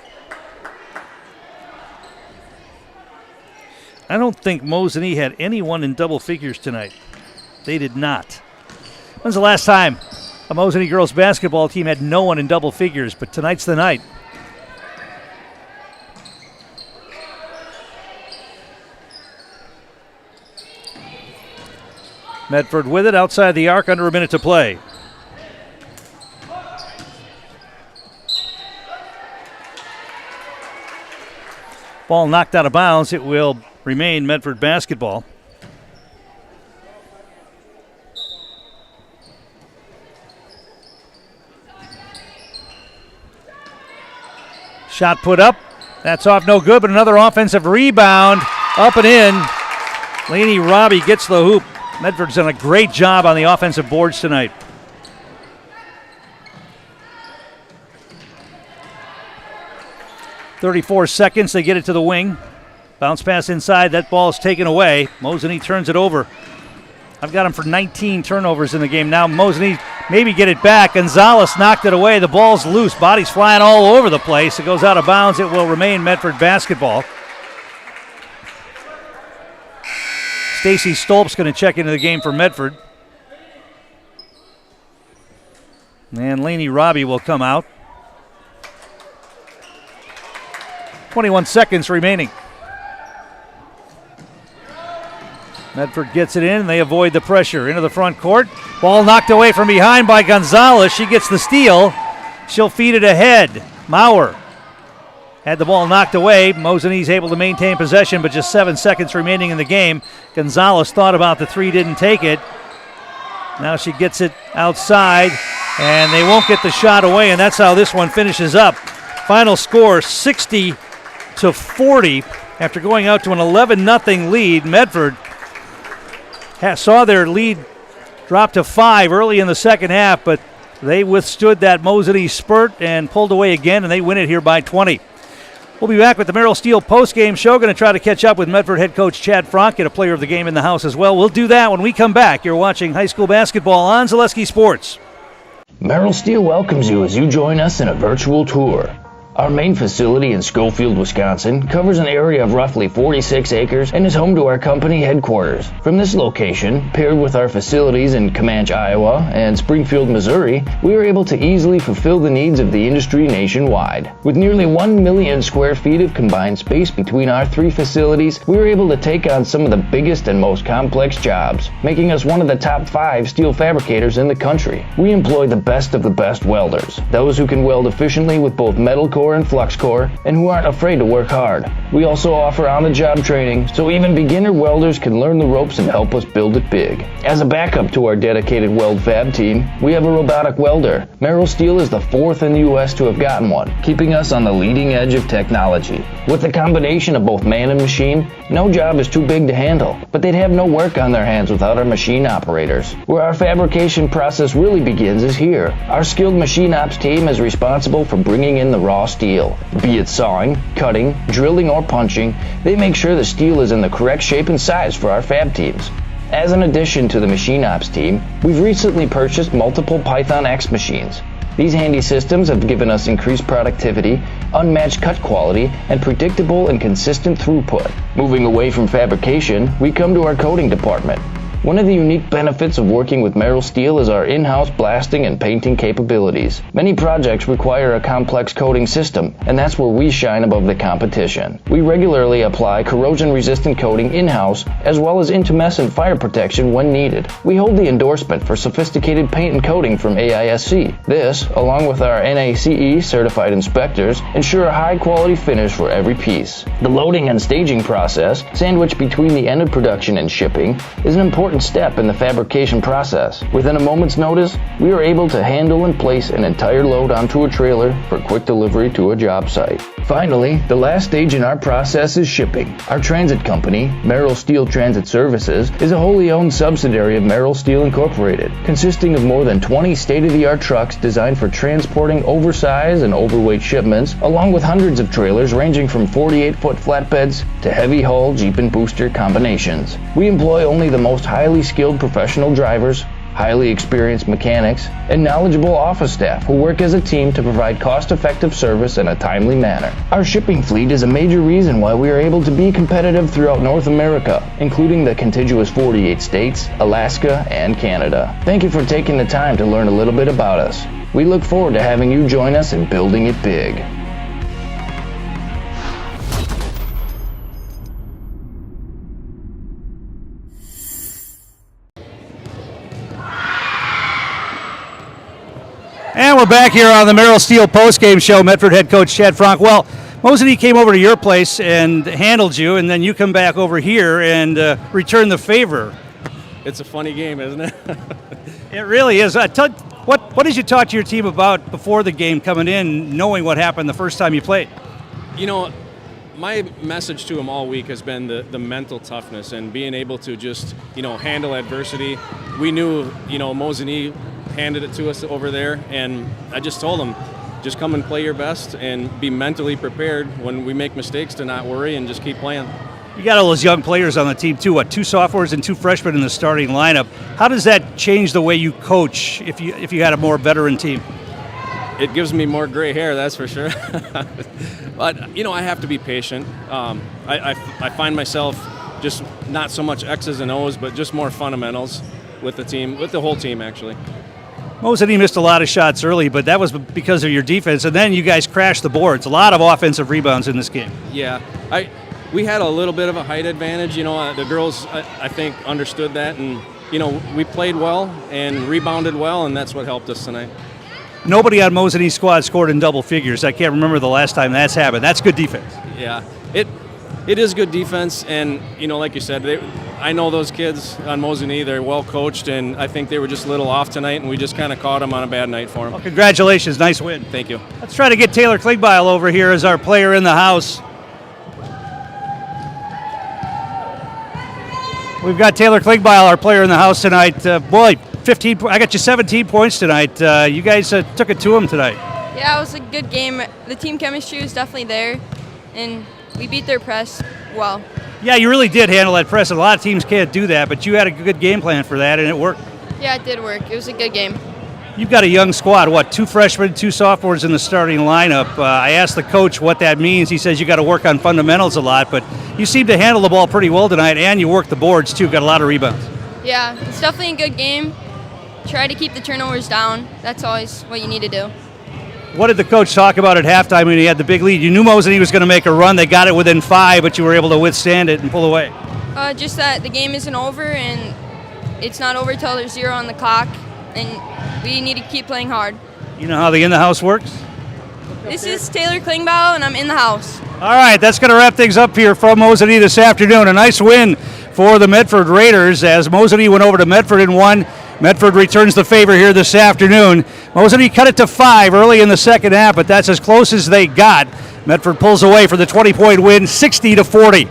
S1: I don't think Mosinee had anyone in double figures tonight. They did not. When's the last time a Mosinee girls basketball team had no one in double figures? But tonight's the night. Medford with it outside the arc, under a minute to play. Ball knocked out of bounds. It will remain Medford basketball. Shot put up. That's off, no good, but another offensive rebound. Up and in. Lainey Robbie gets the hoop. Medford's done a great job on the offensive boards tonight. .34 seconds, they get it to the wing. Bounce pass inside, that ball is taken away. Mosinee turns it over. I've got him for 19 turnovers in the game. Now Mosinee maybe get it back. Gonzalez knocked it away. The ball's loose. Body's flying all over the place. It goes out of bounds. It will remain Medford basketball. Stacy Stolp's going to check into the game for Medford. And Lainey Robbie will come out. 21 seconds remaining. Medford gets it in, and they avoid the pressure. Into the front court. Ball knocked away from behind by Gonzalez. She gets the steal. She'll feed it ahead. Maurer had the ball knocked away. Mosinee's able to maintain possession, but just 7 seconds remaining in the game. Gonzalez thought about the three, didn't take it. Now she gets it outside, and they won't get the shot away, and that's how this one finishes up. Final score, 60-40. After going out to an 11-0 lead, Medford saw their lead drop to 5 early in the second half, but they withstood that Mosinee spurt and pulled away again, and they win it here by 20. We'll be back with the Merrill Steel postgame show. Going to try to catch up with Medford head coach Chad Frank, get a player of the game in the house as well. We'll do that when we come back. You're watching high school basketball on Zaleski Sports.
S7: Merrill Steel welcomes you as you join us in a virtual tour. Our main facility in Schofield, Wisconsin covers an area of roughly 46 acres and is home to our company headquarters. From this location, paired with our facilities in Comanche, Iowa and Springfield, Missouri, we are able to easily fulfill the needs of the industry nationwide. With nearly 1 million square feet of combined space between our 3 facilities, we are able to take on some of the biggest and most complex jobs, making us one of the top 5 steel fabricators in the country. We employ the best of the best welders, those who can weld efficiently with both metal core and flux core, and who aren't afraid to work hard. We also offer on-the-job training, so even beginner welders can learn the ropes and help us build it big. As a backup to our dedicated weld fab team, we have a robotic welder. Merrill Steel is the 4th in the U.S. to have gotten one, keeping us on the leading edge of technology. With the combination of both man and machine, no job is too big to handle, but they'd have no work on their hands without our machine operators. Where our fabrication process really begins is here. Our skilled machine ops team is responsible for bringing in the raw steel. Be it sawing, cutting, drilling, or punching, they make sure the steel is in the correct shape and size for our fab teams. As an addition to the machine ops team, we've recently purchased multiple Python X machines. These handy systems have given us increased productivity, unmatched cut quality, and predictable and consistent throughput. Moving away from fabrication, we come to our coating department. One of the unique benefits of working with Merrill Steel is our in-house blasting and painting capabilities. Many projects require a complex coating system, and that's where we shine above the competition. We regularly apply corrosion-resistant coating in-house, as well as intumescent fire protection when needed. We hold the endorsement for sophisticated paint and coating from AISC. This, along with our NACE certified inspectors, ensure a high-quality finish for every piece. The loading and staging process, sandwiched between the end of production and shipping, is an important step in the fabrication process. Within a moment's notice, we are able to handle and place an entire load onto a trailer for quick delivery to a job site. Finally, the last stage in our process is shipping. Our transit company, Merrill Steel Transit Services, is a wholly owned subsidiary of Merrill Steel Incorporated, consisting of more than 20 state-of-the-art trucks designed for transporting oversized and overweight shipments, along with hundreds of trailers ranging from 48-foot flatbeds to heavy-haul Jeep and booster combinations. We employ only the most highly skilled professional drivers, highly experienced mechanics, and knowledgeable office staff who work as a team to provide cost-effective service in a timely manner. Our shipping fleet is a major reason why we are able to be competitive throughout North America, including the contiguous 48 states, Alaska, and Canada. Thank you for taking the time to learn a little bit about us. We look forward to having you join us in building it big.
S1: And we're back here on the Merrill Steel postgame show. Medford head coach Chad Frank. Well, Mosinee came over to your place and handled you, and then you come back over here and return the favor.
S9: It's a funny game, isn't it?
S1: It really is. What did you talk to your team about before the game coming in, knowing what happened the first time you played?
S9: You know, my message to them all week has been the mental toughness and being able to just, handle adversity. We knew, Mosinee handed it to us over there, and I just told them, just come and play your best and be mentally prepared when we make mistakes to not worry and just keep playing.
S1: You got all those young players on the team too. 2 sophomores and 2 freshmen in the starting lineup. How does that change the way you coach if you had a more veteran team?
S9: It gives me more gray hair, that's for sure. But I have to be patient. I find myself just not so much X's and O's, but just more fundamentals with the team, with the whole team actually.
S1: Mosinee missed a lot of shots early, but that was because of your defense, and then you guys crashed the boards. A lot of offensive rebounds in this game.
S9: Yeah, we had a little bit of a height advantage. The girls, I think, understood that, and we played well and rebounded well, and that's what helped us tonight.
S1: Nobody on Mosinee's squad scored in double figures. I can't remember the last time that's happened. That's good defense.
S9: Yeah, it is good defense, and like you said, I know those kids on Mosinee. They're well coached, and I think they were just a little off tonight, and we just kind of caught them on a bad night for them.
S1: Well, congratulations, nice win.
S9: Thank you.
S1: Let's try to get Taylor Kligbile over here as our player in the house. We've got Taylor Kligbile, our player in the house tonight. 15. I got you 17 points tonight. You guys took it to him tonight.
S23: Yeah, it was a good game. The team chemistry was definitely there.
S8: and we beat their press well.
S1: Yeah, you really did handle that press. A lot of teams can't do that, but you had a good game plan for that, and it worked.
S8: Yeah, it did work. It was a good game.
S1: You've got a young squad, 2 freshmen, 2 sophomores in the starting lineup. I asked the coach what that means. He says you got to work on fundamentals a lot, but you seem to handle the ball pretty well tonight, and you worked the boards too, got a lot of rebounds.
S8: Yeah, it's definitely a good game. Try to keep the turnovers down. That's always what you need to do.
S1: What did the coach talk about at halftime when he had the big lead? You knew Mosinee was going to make a run. They got it within 5, but you were able to withstand it and pull away.
S8: Just that the game isn't over, and it's not over till there's 0 on the clock, and we need to keep playing hard.
S1: You know how the in-the-house works?
S8: This is Taylor Klingbeil, and I'm in the house.
S1: All right, that's going to wrap things up here from Mosinee this afternoon. A nice win for the Medford Raiders as Mosinee went over to Medford and won. Medford returns the favor here this afternoon. Mosinee cut it to 5 early in the second half, but that's as close as they got. Medford pulls away for the 20-point win, 60-40.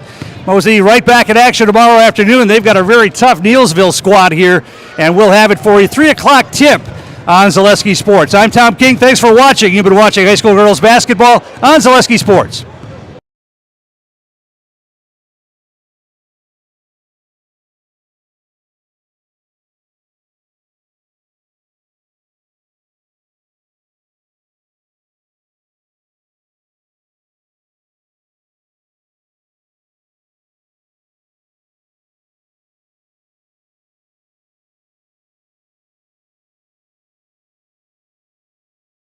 S1: Mosinee right back in action tomorrow afternoon. They've got a very tough Neillsville squad here, and we'll have it for you. 3 o'clock tip on Zaleski Sports. I'm Tom King. Thanks for watching. You've been watching high school girls basketball on Zaleski Sports.